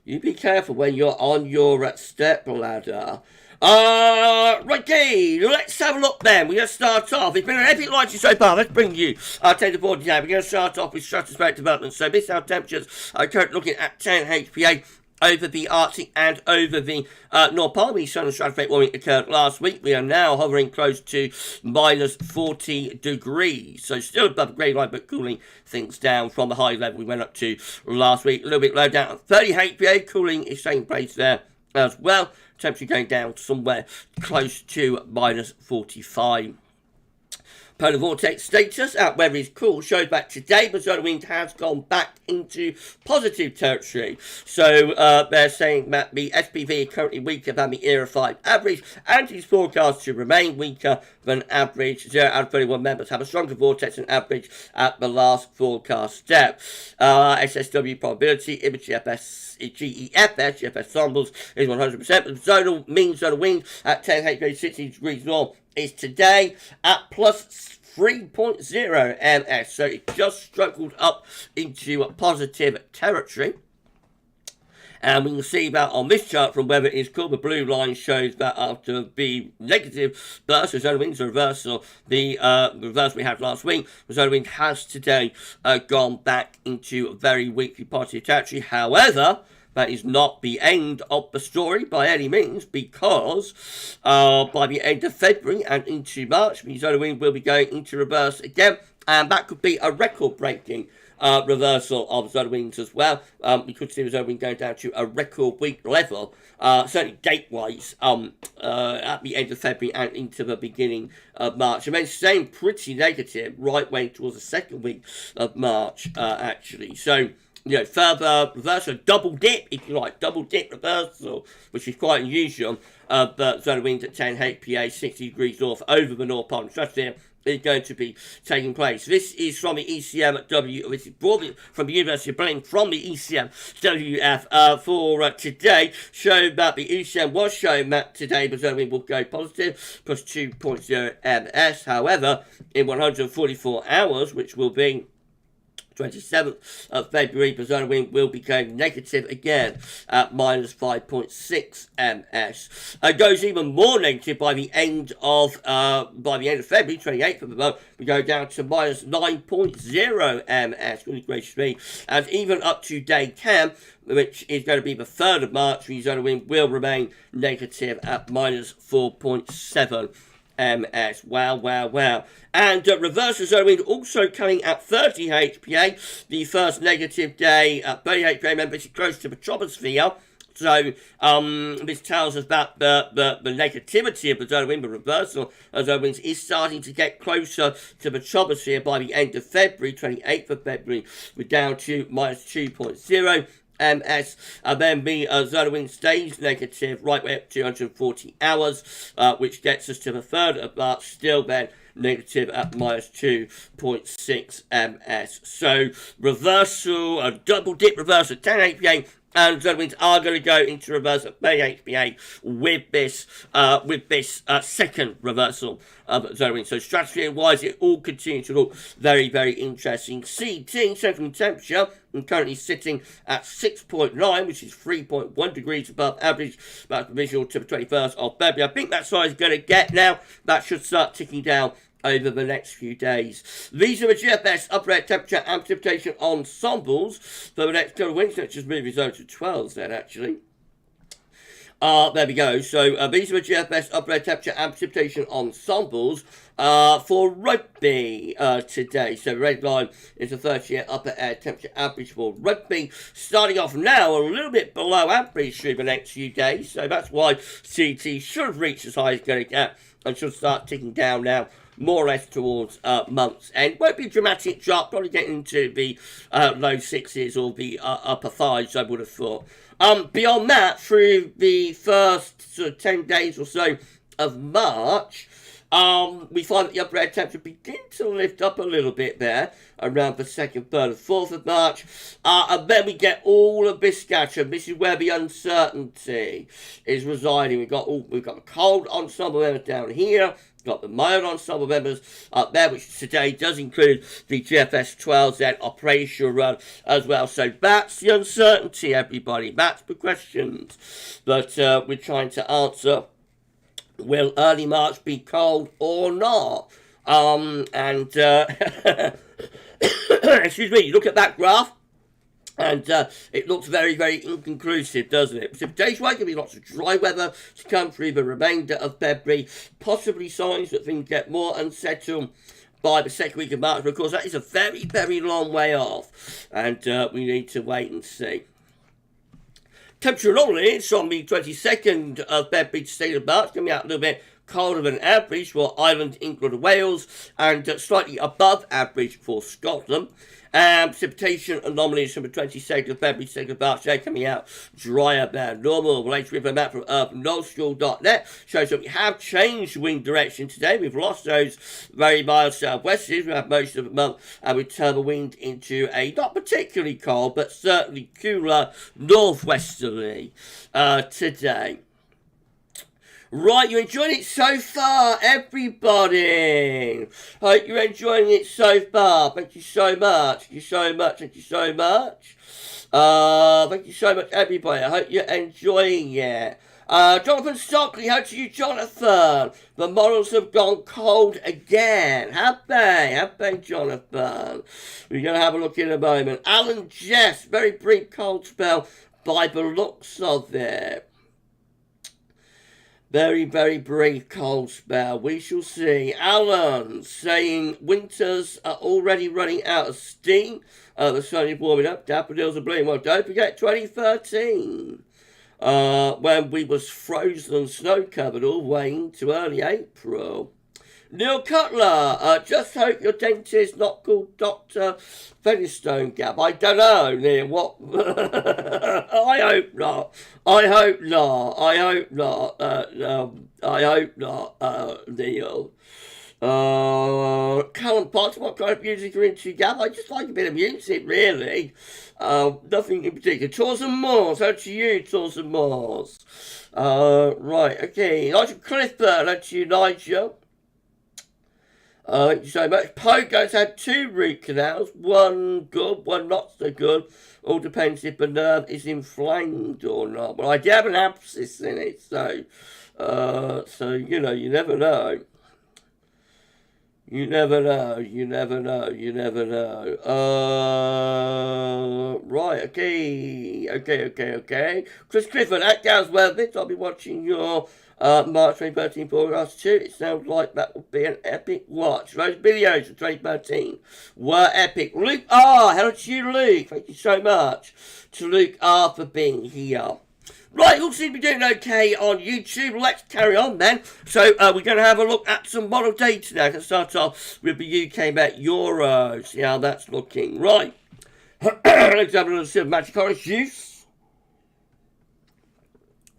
You be careful when you're on your step ladder. Righty, let's have a look then. We're going to start off. It's been an epic live so far. Let's bring you take the board now. We're going to start off with stratospheric development. So this our temperatures are currently looking at 10 HPA over the Arctic and over the North Pole. The sun and stratospheric warming occurred last week. We are now hovering close to minus 40 degrees. So still above the grey line, but cooling things down from the high level we went up to last week. A little bit low down. 30 HPA, cooling is taking place there as well. Temperature going down somewhere close to minus 45. Polar vortex status out where it's cool shows back today, but solar wind has gone back into positive territory. So they're saying that the SPV is currently weaker than the ERA 5 average and is forecast to remain weaker than average. 0 out of 31 members have a stronger vortex than average at the last forecast step. SSW probability, image GEFS samples is 100%, but the zonal mean zonal wind at 10 HPA 60 degrees north is today at plus 3.0 ms, so it just struggled up into positive territory. And we can see that on this chart from whether it's called, the blue line shows that after the negative burst, the zonal wind's reversal, the reversal we had last week, the zonal wind has today gone back into very weakly positive territory. However, that is not the end of the story by any means, because by the end of February and into March, the zonal wind will be going into reverse again, and that could be a record-breaking reversal of zonal winds as well. We could see the zonal wind going down to a record week level, certainly date-wise, at the end of February and into the beginning of March. And then staying pretty negative right way towards the second week of March, actually. So, further reversal, double dip, if you like, double dip reversal, which is quite unusual, but zonal wind at 10 HPA, 60 degrees north over the North Pole stratosphere is going to be taking place. This is from the ECMW, this is broadly from the University of Berlin, from the ECMWF for today, showed that the ECM was showing that today the zonal wind will go positive, plus 2.0 ms. However, in 144 hours, which will be 27th of February, the solar wind will become negative again at minus 5.6 ms. It goes even more negative by the end of February, 28th of the month. We go down to minus 9.0 ms. Goodness gracious me, and even up to day 10, which is going to be the 3rd of March, the solar wind will remain negative at minus 4.7 ms. Wow. And reversal solar wind also coming at 30 HPA, the first negative day at 30 HPA. Remember, it's close to the troposphere. So this tells us that the negativity of the solar wind, the reversal of solar winds, is starting to get closer to the troposphere by the end of February, 28th of February. We're down to minus 2.0 ms, and then the solar wind stays negative right way up to 240 hours, which gets us to the 3rd of March, still then negative at minus 2.6 ms. So reversal, a double dip reversal, 10 HPA, and solar winds are going to go into reverse at 30 HPA with this second reversal of solar winds. So stratosphere-wise, it all continues to look very, very interesting. CT, central temperature, I'm currently sitting at 6.9, which is 3.1 degrees above average. That's visual to the 21st of February. I think that's what it's going to get now. That should start ticking down over the next few days. These are the GFS upper air temperature and precipitation ensembles for the next couple of weeks. Let's just move this over to 12 then, actually. There we go. So these are the GFS upper air temperature and precipitation ensembles for rugby today. So the red line is the 30-year upper air temperature average for rugby. Starting off now a little bit below average through the next few days. So that's why CT should reach as high as it's going to get and should start ticking down now, more or less towards month's end. Won't be a dramatic drop, probably getting into the low 6s or the upper 5s, I would have thought. Beyond that, through the first sort of 10 days or so of March, we find that the upper air temperature begin to lift up a little bit there around the 2nd, 3rd, and 4th of March. And then we get all of this scatter. This is where the uncertainty is residing. We've got the cold ensemble members down here. Got the mild ensemble members up there, which today does include the GFS 12Z operational run as well. So that's the uncertainty, everybody. That's the questions that we're trying to answer. Will early March be cold or not? Excuse me, you look at that graph, and it looks very, very inconclusive, doesn't it? Precipitation-wise, going to be lots of dry weather to come through the remainder of February. Possibly signs that things get more unsettled by the 2nd week of March. But of course, that is a very, very long way off, and we need to wait and see. Temperature anomaly is on the 22nd of February to 2nd of March, coming out a little bit colder than average for Ireland, England, and Wales, and slightly above average for Scotland. Precipitation anomalies from the 22nd of February to 2nd of March, they're coming out drier than normal. The latest river map from urbannullschool.net shows that we have changed wind direction today. We've lost those very mild southwesterlies. We have most of the month, and we turn the wind into a not particularly cold, but certainly cooler northwesterly today. Right, you're enjoying it so far, everybody. Hope you're enjoying it so far. Thank you so much. Thank you so much. Thank you so much. Thank you so much, everybody. I hope you're enjoying it. Jonathan Stockley, how to you, Jonathan? The models have gone cold again. Have they? Have they, Jonathan? We're going to have a look in a moment. Alan Jess, very brief cold spell by the looks of it. Very, very brief cold spell. We shall see. Alan saying winters are already running out of steam. The sun is warming up. Daffodils are blooming. Well, don't forget 2013. When we was frozen and snow covered all the way into early April. Neil Cutler, just hope your dentist not called Dr. Featherstone, Gav. I don't know, Neil. What? I hope not. I hope not. I hope not. I hope not, Neil. Callum Potts, what kind of music are you into, Gav? I just like a bit of music, really. Nothing in particular. Tours and Moors, how to you, Tours and Moors? Right, okay. Nigel Clifford, how to you, Nigel? Thank you so much. Pogo's had 2 root canals, one good, one not so good. All depends if the nerve is inflamed or not. Well, I do have an abscess in it, so you know, you never know. You never know, you never know, you never know. Right, okay. Chris Clifford at GavsWeatherVids, I'll be watching your March 2013 broadcast too. It sounds like that will be an epic watch. Those videos of 2013 were epic. Luke R, hello to you, Luke. Thank you so much to Luke R for being here. Right, all seem to be doing okay on YouTube. Let's carry on then. So we're going to have a look at some model data now. Let's start off with the UK Met Euro. See how that's looking. Right. Let's have a little sip of Magic Orange juice.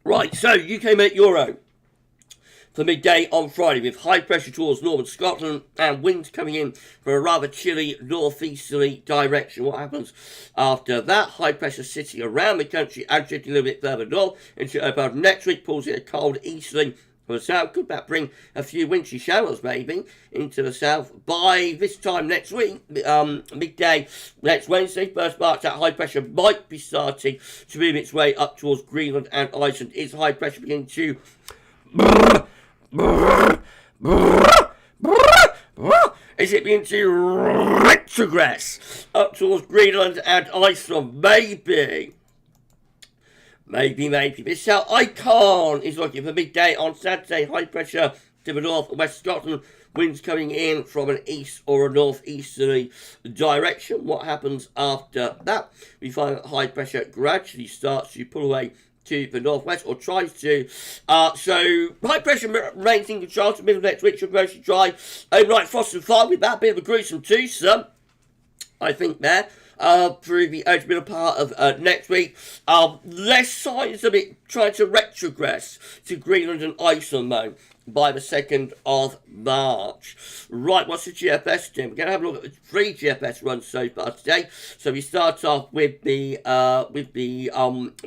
Right, so UK Met Euro for midday on Friday with high pressure towards northern Scotland and winds coming in from a rather chilly northeasterly direction. What happens after that? High pressure sitting around the country and drifting a little bit further north into about next week, pulls in a cold easterly from the south. Could that bring a few wintry showers maybe into the south by this time next week, midday next Wednesday, 1st March. That high pressure might be starting to move its way up towards Greenland and Iceland. Is high pressure beginning to is it beginning to retrogress up towards Greenland and Iceland? Maybe. This is how Icon is looking for midday on Saturday. High pressure to the north and west Scotland. Winds coming in from an east or a northeasterly direction. What happens after that? We find that high pressure gradually starts to pull away to the northwest, or tries to. So high pressure remains in control to the middle of next week. Should mostly dry overnight, frost and fog with that. Bit of a gruesome twosome, I think, there. Through the middle part of next week. Less signs of it trying to retrogress to Greenland and Iceland, though, by the 2nd of March. Right, what's the GFS doing? We're going to have a look at the 3 GFS runs so far today. So we start off with the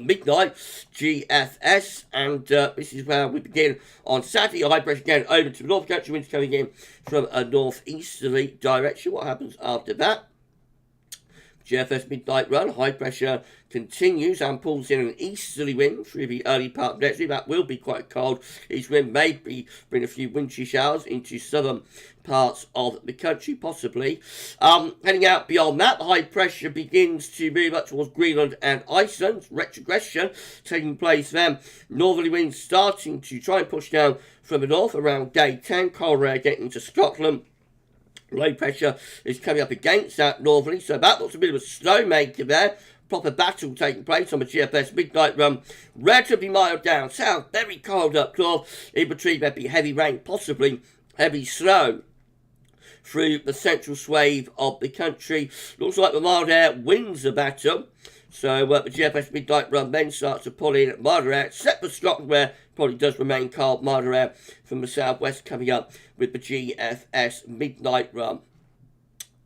midnight GFS, and this is where we begin on Saturday. High pressure again over to the north country, winds coming in from a northeasterly direction. What happens after that? GFS midnight run, high pressure continues and pulls in an easterly wind through the early part of next week. That will be quite cold. East wind may bring a few wintry showers into southern parts of the country, possibly. Heading out beyond that, the high pressure begins to move up towards Greenland and Iceland. Retrogression taking place then. Northerly winds starting to try and push down from the north around day 10. Cold air getting into Scotland. Low pressure is coming up against that northerly, so that looks a bit of a snowmaker there. Proper battle taking place on the GFS midnight run. Relatively mild down south, very cold up north. In between, there'd be heavy rain, possibly heavy snow through the central swathe of the country. Looks like the mild air wins the battle. So the GFS midnight run then starts to pull in milder air, except for Scotland, where probably does remain cold, milder air from the southwest coming up with the GFS midnight run.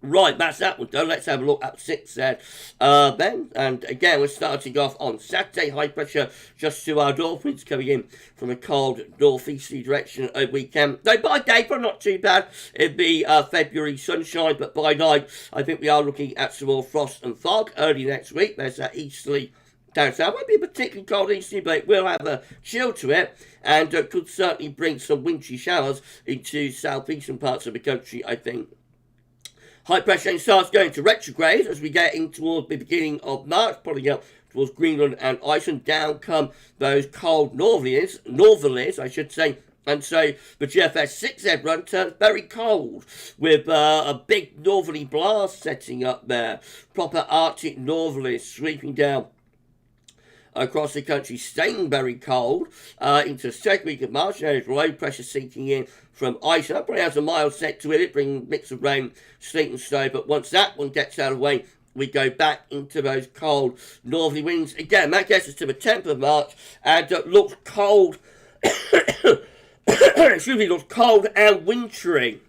Right, that's that one done. Let's have a look at 6 then. And again, we're starting off on Saturday. High pressure just to our north, winds coming in from a cold northeasterly direction over weekend. Though by day, probably not too bad. It'd be February sunshine, but by night, I think we are looking at some more frost and fog early next week. There's that easterly down south. Won't be a particularly cold easterly, but it will have a chill to it, and could certainly bring some wintry showers into southeastern parts of the country, I think. High pressure starts going to retrograde as we get in towards the beginning of March, pulling up towards Greenland and Iceland. Down come those cold northerlies, I should say. And so the GFS 6Z run turns very cold with a big northerly blast setting up there. Proper Arctic northerlies sweeping down across the country, staying very cold into the 2nd week of March. There is low pressure sinking in from Iceland. Probably has a mild set to it, bringing a mix of rain, sleet and snow. But once that one gets out of the way, we go back into those cold northerly winds. Again, that gets us to the 10th of March and looks cold. Excuse me, looks cold and wintry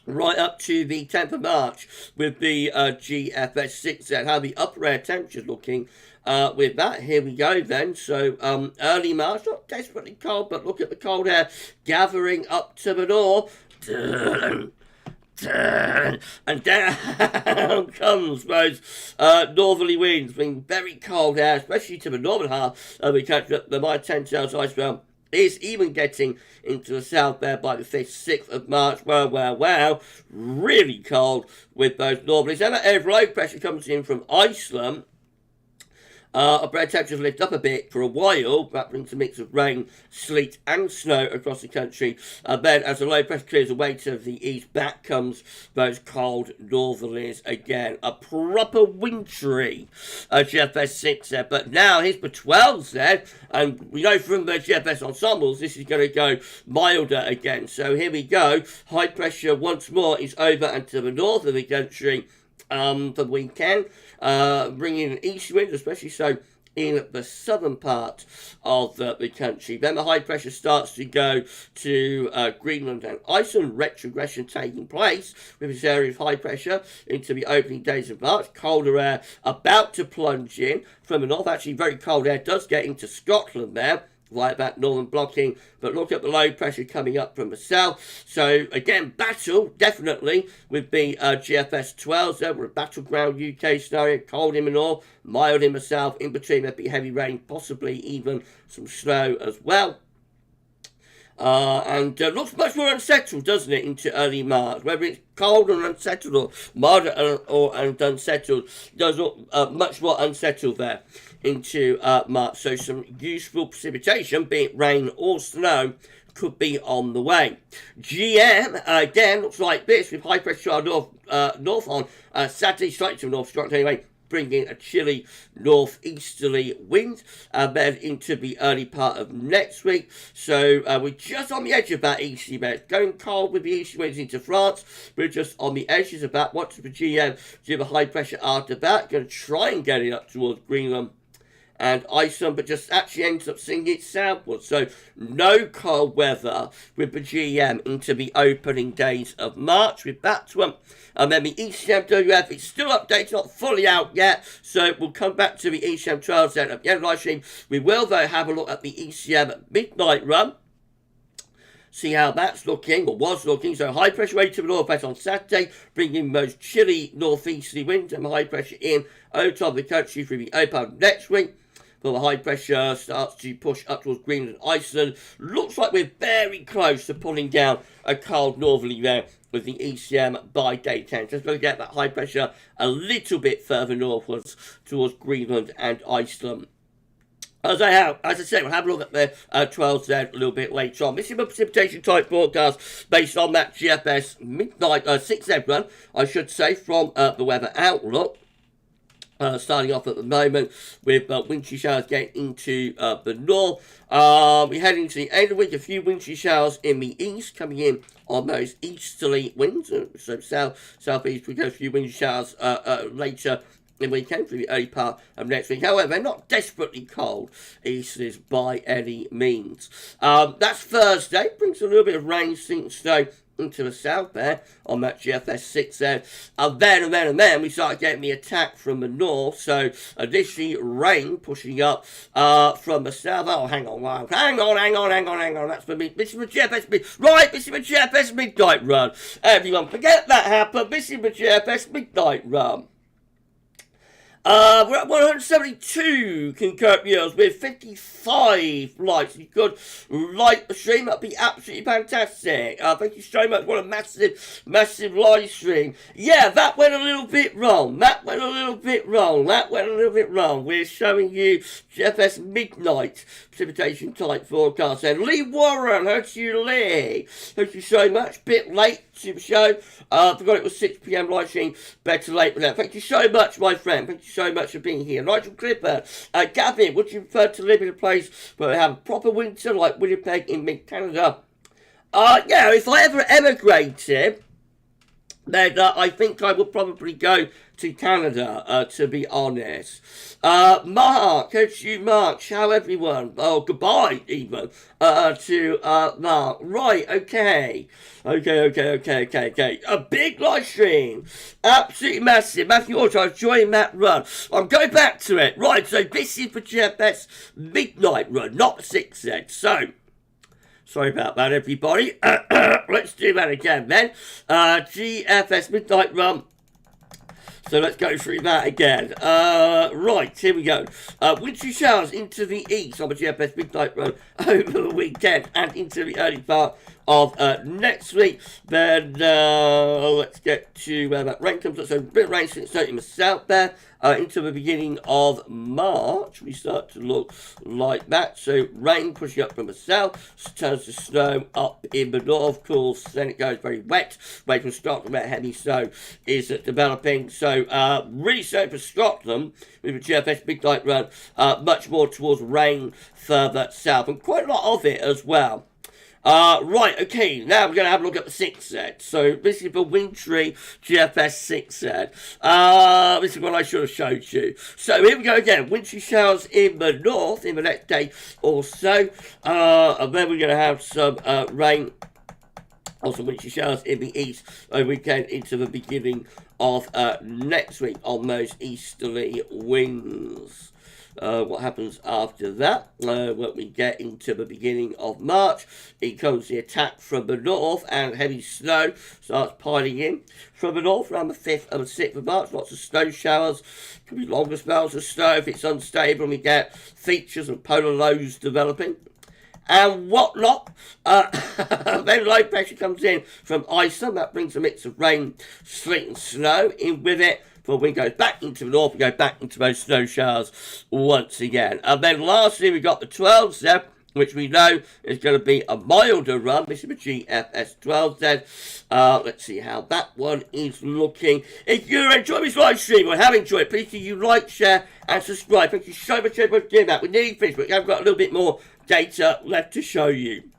right up to the 10th of March with the GFS 6Z. How the upper air temperatures looking with that. Here we go then. So early March, not desperately cold, but look at the cold air gathering up to the north. And down comes those northerly winds, being very cold air, especially to the northern half of the country. The minus 10 Celsius spell is even getting into the south there by the 5th, 6th of March. Well, really cold with those northerlies. And that air of low pressure comes in from Iceland. Our bread temperatures lift up a bit for a while. That brings a mix of rain, sleet and snow across the country. Then as the low pressure clears away to the east, back comes those cold northerlies again. A proper wintry GFS 6 there. But now here's the 12s there. And we know from the GFS ensembles this is going to go milder again. So here we go. High pressure once more is over and to the north of the country. For the weekend, bringing an east wind, especially so in the southern part of the country. Then the high pressure starts to go to Greenland and Iceland, retrogression taking place with this area of high pressure into the opening days of March. Colder air about to plunge in from the north. Actually, very cold air does get into Scotland there, right about northern blocking, but look at the low pressure coming up from the south. So again, battle definitely with the GFS 12s there. We're a battleground UK scenario, cold in the north, mild in the south. In between there'd be heavy rain, possibly even some snow as well. And looks much more unsettled, doesn't it, into early March? Whether it's cold and unsettled or mild and unsettled, does look much more unsettled there into March. So some useful precipitation, be it rain or snow, could be on the way. GM, again, looks like this, with high pressure north on Saturday, slightly to the north, struck anyway, bringing a chilly northeasterly wind then into the early part of next week. So we're just on the edge of that easterly wind. It's going cold with the easterly winds into France. We're just on the edges of that. What's the GM do the high pressure after that? Going to try and get it up towards Greenland and Iceland, but just actually ends up singing it southwards. So no cold weather with the GM into the opening days of March with that one. And then the ECMWF, it's still updated, not fully out yet, so we'll come back to the ECM 12 then at the end of the live stream. We will, though, have a look at the ECM midnight run, see how that's looking, or was looking. So high pressure way to the northwest on Saturday, bringing those chilly northeasterly winds and high pressure in over top of the country through the open next week. Well, the high pressure starts to push up towards Greenland and Iceland. Looks like we're very close to pulling down a cold northerly there with the ECM by day 10. Just going to get that high pressure a little bit further northwards towards Greenland and Iceland. As I said, we'll have a look at the 12s there a little bit later on. This is a precipitation type forecast based on that GFS midnight 6Z run, I should say, from the Weather Outlook. Starting off at the moment with wintry showers getting into the north. We're heading into the end of the week. A few wintry showers in the east coming in on those easterly winds. So southeast, we get a few wintry showers later in the weekend for the early part of next week. However, they're not desperately cold easterlies by any means. That's Thursday. Brings a little bit of rain, sleet and snow into the south there on that GFS 6 there. And then we start getting the attack from the north. So additionally rain pushing up from the south. Oh, hang on. That's for me. This is the GFS right, this is the GFS midnight run. Everyone, forget that happened. This is the GFS midnight run. We're at 172 concurrent viewers with 55 likes. You could like the stream, that'd be absolutely fantastic. Thank you so much. What a massive live stream. Yeah, that went a little bit wrong. We're showing you GFS midnight precipitation type forecast. And Lee Warren, thank you, Lee. Thank you so much. Bit late to the show. Forgot it was 6 p.m. live stream. Better late than that. Thank you so much, my friend. Thank you so much for being here. Nigel Clipper, Gavin, would you prefer to live in a place where we have a proper winter like Winnipeg in mid-Canada? Yeah, if I ever emigrated, then I think I would probably go to Canada, to be honest. Mark, thank you, Mark. Ciao, everyone. Oh, goodbye, even, to Mark. Right, okay. A big live stream. Absolutely massive. Matthew Orchard, I was enjoying that run. I'm going back to it. Right, so this is the GFS midnight run, not 6Z. So, Sorry about that, everybody. Let's do that again, then. GFS Midnight Run. So let's go through that again. Right, here we go. Wintry showers into the east on the GFS Midnight Run over the weekend and into the early part of next week. Then let's get to where that rain comes up. So a bit of rain since in the south there. Into the beginning of March, we start to look like that. So rain pushing up from the south, turns to snow up in the north. Of course, then it goes very wet. Wait from Scotland, where heavy snow is developing. So really so for Scotland with the GFS Midnight Run, much more towards rain further south, and quite a lot of it as well. Right, okay, now we're going to have a look at the 6 set. So this is the wintry GFS 6 set. This is what I should have showed you. So here we go again. Wintry showers in the north in the next day or so. And then we're going to have some rain. Also wintry showers in the east over weekend into the beginning of next week on those easterly winds. What happens after that? When we get into the beginning of March, it comes the attack from the north, and heavy snow starts piling in from the north around the 5th and the 6th of March. Lots of snow showers, could be longer spells of snow if it's unstable, and we get features and polar lows developing and whatnot. Then low pressure comes in from Iceland. That brings a mix of rain, sleet and snow in with it. But wind goes back into the north, we go back into those snow showers once again. And then lastly, we got the 12Z, which we know is going to be a milder run. This is the GFS 12Z. Let's see how that one is looking. If you enjoy this live stream or have enjoyed it, please do you like, share, and subscribe. Thank you so much everyone for doing that. We're nearly finished, but I've got a little bit more data left to show you.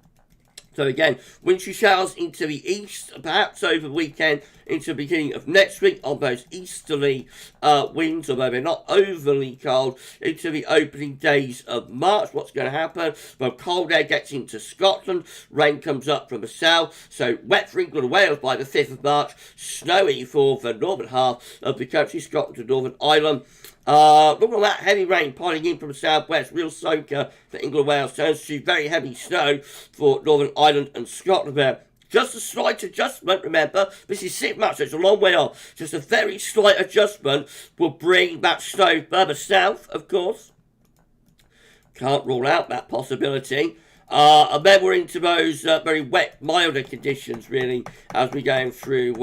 So again, wintry showers into the east, perhaps over the weekend, into the beginning of next week on those easterly winds, although they're not overly cold, into the opening days of March. What's going to happen? Well, cold air gets into Scotland, rain comes up from the south, so wet for England and Wales by the 5th of March, snowy for the northern half of the country, Scotland and Northern Ireland. Look at that heavy rain piling in from the southwest, real soaker for England and Wales, turns to very heavy snow for Northern Ireland and Scotland there. Just a slight adjustment, remember, this is 6 March, so it's a long way off. Just a very slight adjustment will bring that snow further south, of course. Can't rule out that possibility. And then we're into those very wet, milder conditions, really, as we're going through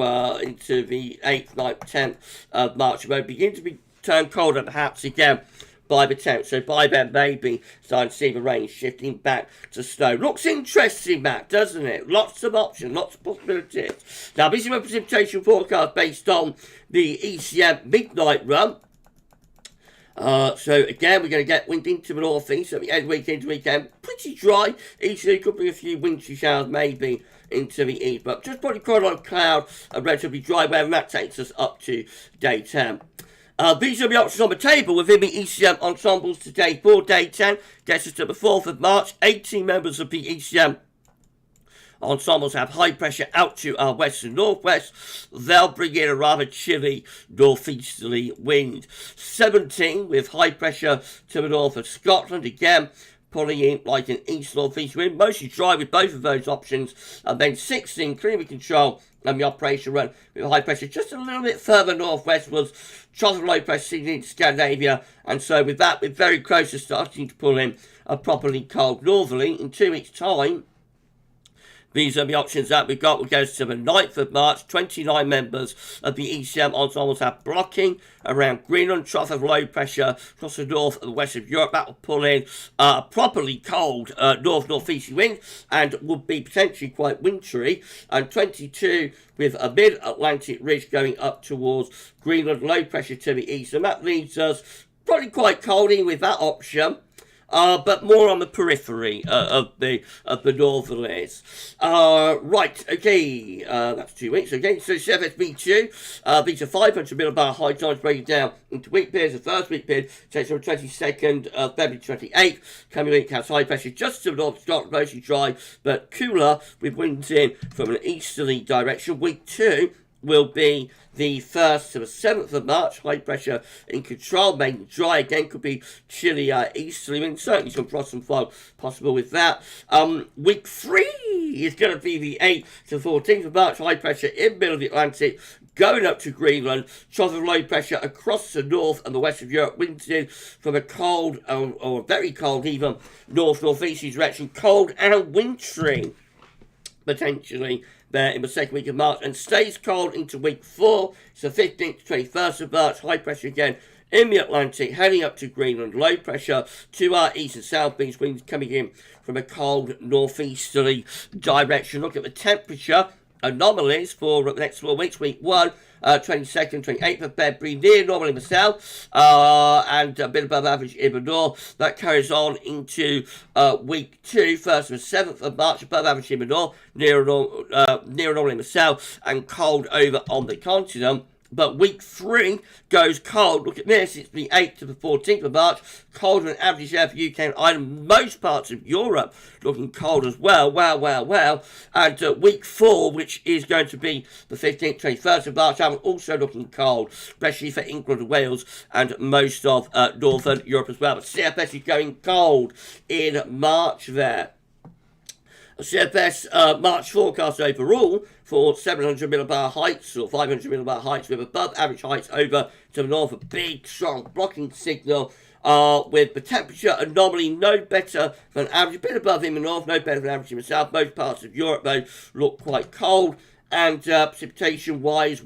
into the 8th, 9th, 10th of March. We'll begin to turn colder, perhaps, again, by the 10th. So by then, maybe starting to see the rain shifting back to snow. Looks interesting, Matt, doesn't it? Lots of options, lots of possibilities. Now, this is a precipitation forecast based on the ECM midnight run. So again, we're going to get wind into the northeast at the end week into weekend. Pretty dry. Easterly could be a few wintry showers, maybe into the east, but just probably quite a lot of cloud and relatively dry weather, and that takes us up to day 10. These are the options on the table within the ECM ensembles today for day 10. Gets us to the 4th of March. 18 members of the ECM ensembles have high pressure out to our west and northwest. They'll bring in a rather chilly northeasterly wind. 17 with high pressure to the north of Scotland. Again, pulling in like an east-northeast wind. Mostly dry with both of those options. And then 16, climate control and the operation run with high pressure just a little bit further northwest was trough of low pressure seen into Scandinavia. And so with that, we're very close to starting to pull in a properly cold northerly. In 2 weeks' time, these are the options that we've got. We'll go to the 9th of March. 29 members of the ECM ensembles have blocking around Greenland, trough of low pressure across the north and the west of Europe. That will pull in a properly cold north-northeasterly wind and would be potentially quite wintry. And 22 with a mid-Atlantic ridge going up towards Greenland, low pressure to the east. And that leaves us probably quite coldy with that option. But more on the periphery of the northerlies. Right, okay, that's 2 weeks. Okay, so CFSB2, these are 500 millibar high times breaking down into week periods. The first week period takes from 22nd of February 28th. Coming week has high pressure just to the north of Scotland, mostly dry, but cooler with winds in from an easterly direction. Week 2. will be the 1st to the 7th of March. High pressure in control, mainly dry. Again, could be chilly easterly wind. Certainly some frost and fog possible with that. Week 3 is going to be the 8th to 14th of March. High pressure in the middle of the Atlantic, going up to Greenland. Trough of low pressure across the north and the west of Europe. Winds in from a cold or very cold even north-northeasterly direction. Cold and wintry potentially there in the second week of March, and stays cold into week 4. It's the 15th to 21st of March. High pressure again in the Atlantic, heading up to Greenland. Low pressure to our east and south east winds coming in from a cold northeasterly direction. Look at the temperature anomalies for the next 4 weeks. Week 1, 22nd, 28th of February, near normal in the south, and a bit above average in the north. That carries on into week 2, 1st and 7th of March, above average in the north, near normal in the south, and cold over on the continent. But week 3 goes cold. Look at this. It's the 8th to the 14th of March. Colder than average there for UK and Ireland. Most parts of Europe looking cold as well. Wow. And week 4, which is going to be the 15th, 21st of March, also looking cold, especially for England and Wales and most of Northern Europe as well. But CFS is going cold in March there. CFS March forecast overall for 700 millibar heights or 500 millibar heights with above average heights over to the north. A big, strong blocking signal with the temperature anomaly no better than average, a bit above in the north, no better than average in the south. Most parts of Europe, though, look quite cold. And precipitation-wise,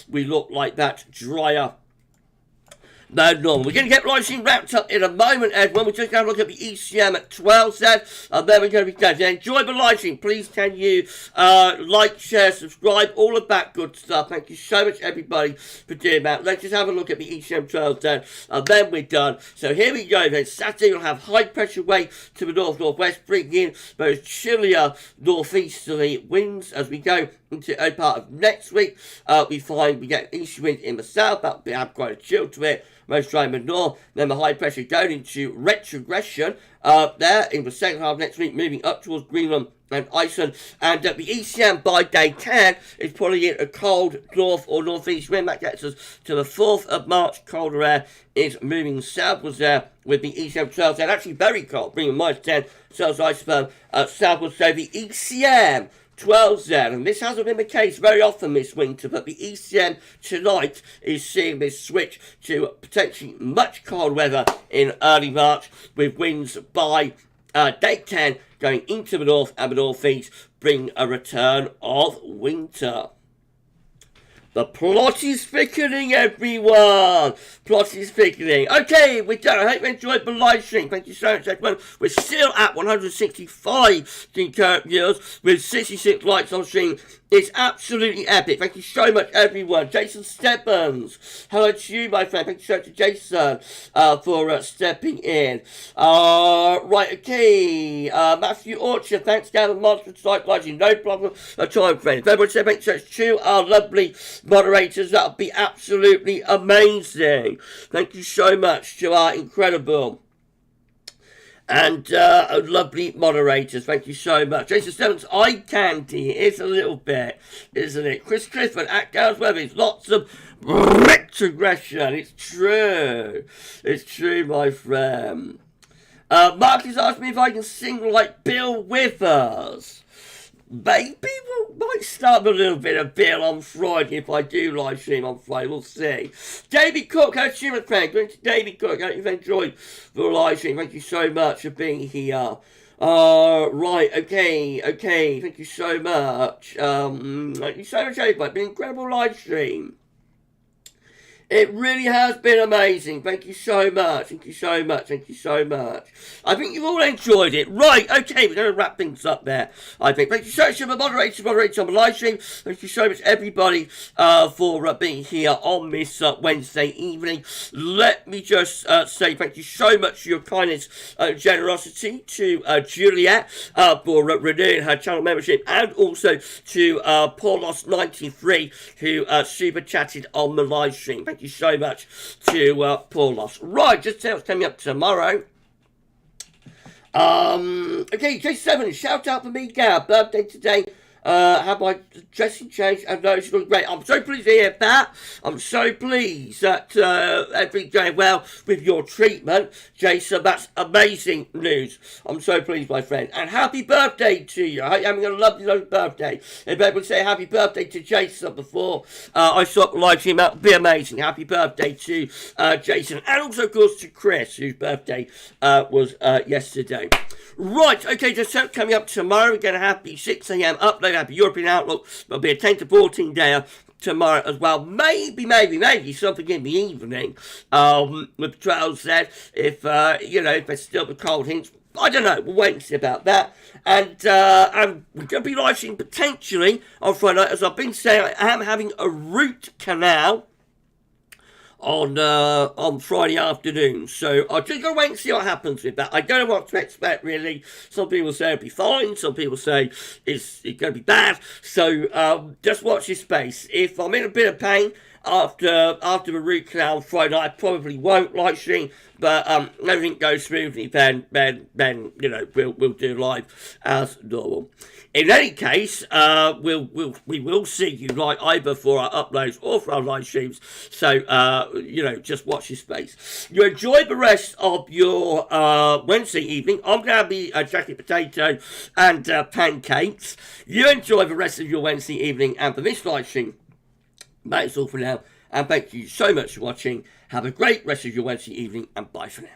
we look like that drier normal. We're going to get livestream wrapped up in a moment, everyone. We're just going to look at the ECM at 12 cents, and then we're going to be done. Enjoy the livestream. Please can you like, share, subscribe, all of that good stuff. Thank you so much, everybody, for doing that. Let's just have a look at the ECM 12 cents, and then we're done. So here we go then. Saturday we'll have high pressure wave to the north-northwest, bringing in those chillier northeasterly winds as we go into a part of next week. We find we get east wind in the south. That'll have quite a chill to it. Most dry in the north. Then the high pressure going into retrogression there in the second half of next week, moving up towards Greenland and Iceland. And the ECM by day 10 is pulling in a cold north or northeast wind. That gets us to the 4th of March. Colder air is moving southwards there with the ECM 12 and actually very cold, bringing -10 Celsius isoform southwards. So the ECM 12Z, and this hasn't been the case very often this winter, but the ECM tonight is seeing this switch to potentially much cold weather in early March, with winds by day 10 going into the north and the northeast, bring a return of winter. The plot is thickening, everyone. Plot is thickening. Okay, we're done. I hope you enjoyed the live stream. Thank you so much, everyone. We're still at 165 concurrent viewers with 66 likes on stream. It's absolutely epic. Thank you so much, everyone. Jason Stebbins. Hello to you, my friend. Thank you so much to Jason for stepping in. Right, okay. Matthew Orchard. Thanks, Gavin Monster, for liking. No problem at all, friend. If everyone said thank you so much to our lovely moderators, that would be absolutely amazing. Thank you so much to our incredible and lovely moderators. Thank you so much. Jason Stebbins, eye candy. It's a little bit, isn't it? Chris Clifford at GavsWeatherVids. Lots of retrogression. It's true. It's true, my friend. Mark has asked me if I can sing like Bill Withers. Maybe we might start a little bit of Bill on Friday if I do live stream on Friday. We'll see. David Cook, how's you, my friend? Going to David Cook. I hope you've enjoyed the live stream. Thank you so much for being here. Right, okay. Thank you so much. Thank you so much, everybody. It's been an incredible live stream. It really has been amazing. Thank you so much. Thank you so much. I think you've all enjoyed it. Right, okay, we're going to wrap things up there, I think. Thank you so much to the moderators on the live stream. Thank you so much, everybody, for being here on this Wednesday evening. Let me just say thank you so much for your kindness and generosity to Juliet for renewing her channel membership, and also to Paulos93, who super chatted on the live stream. Thank you so much to Paulos. Right, just tell what's coming up tomorrow. Okay, J7, shout out for me, Gav. Birthday today. Have my dressing changed? And no, she's looking great. I'm so pleased to hear that. I'm so pleased that everything's going well with your treatment, Jason. That's amazing news. I'm so pleased, my friend. And happy birthday to you. I hope you're having a lovely birthday. If everyone say happy birthday to Jason before I stop the live stream, that would be amazing. Happy birthday to Jason. And also, of course, to Chris, whose birthday was yesterday. Right, okay, just coming up tomorrow, we're going to have the 6 a.m. upload, have the European Outlook. There'll be a 10 to 14 day tomorrow as well. Maybe something in the evening with 12 said, if, if there's still the cold hints. I don't know, we'll wait and see about that. And we're going to be live streaming potentially on Friday night. As I've been saying, I am having a root canal on Friday afternoon. So I'll just go wait and see what happens with that. I don't know what to expect, really. Some people say it'll be fine. Some people say it's going to be bad. So just watch your space. If I'm in a bit of pain after the root canal on Friday night, I probably won't live stream. But everything goes smoothly, then we'll do live as normal. In any case, we will see you like either for our uploads or for our live streams. So just watch your space. You enjoy the rest of your Wednesday evening. I'm going to be jacket potato and pancakes. You enjoy the rest of your Wednesday evening, and for this live stream, that is all for now. And thank you so much for watching. Have a great rest of your Wednesday evening, and bye for now.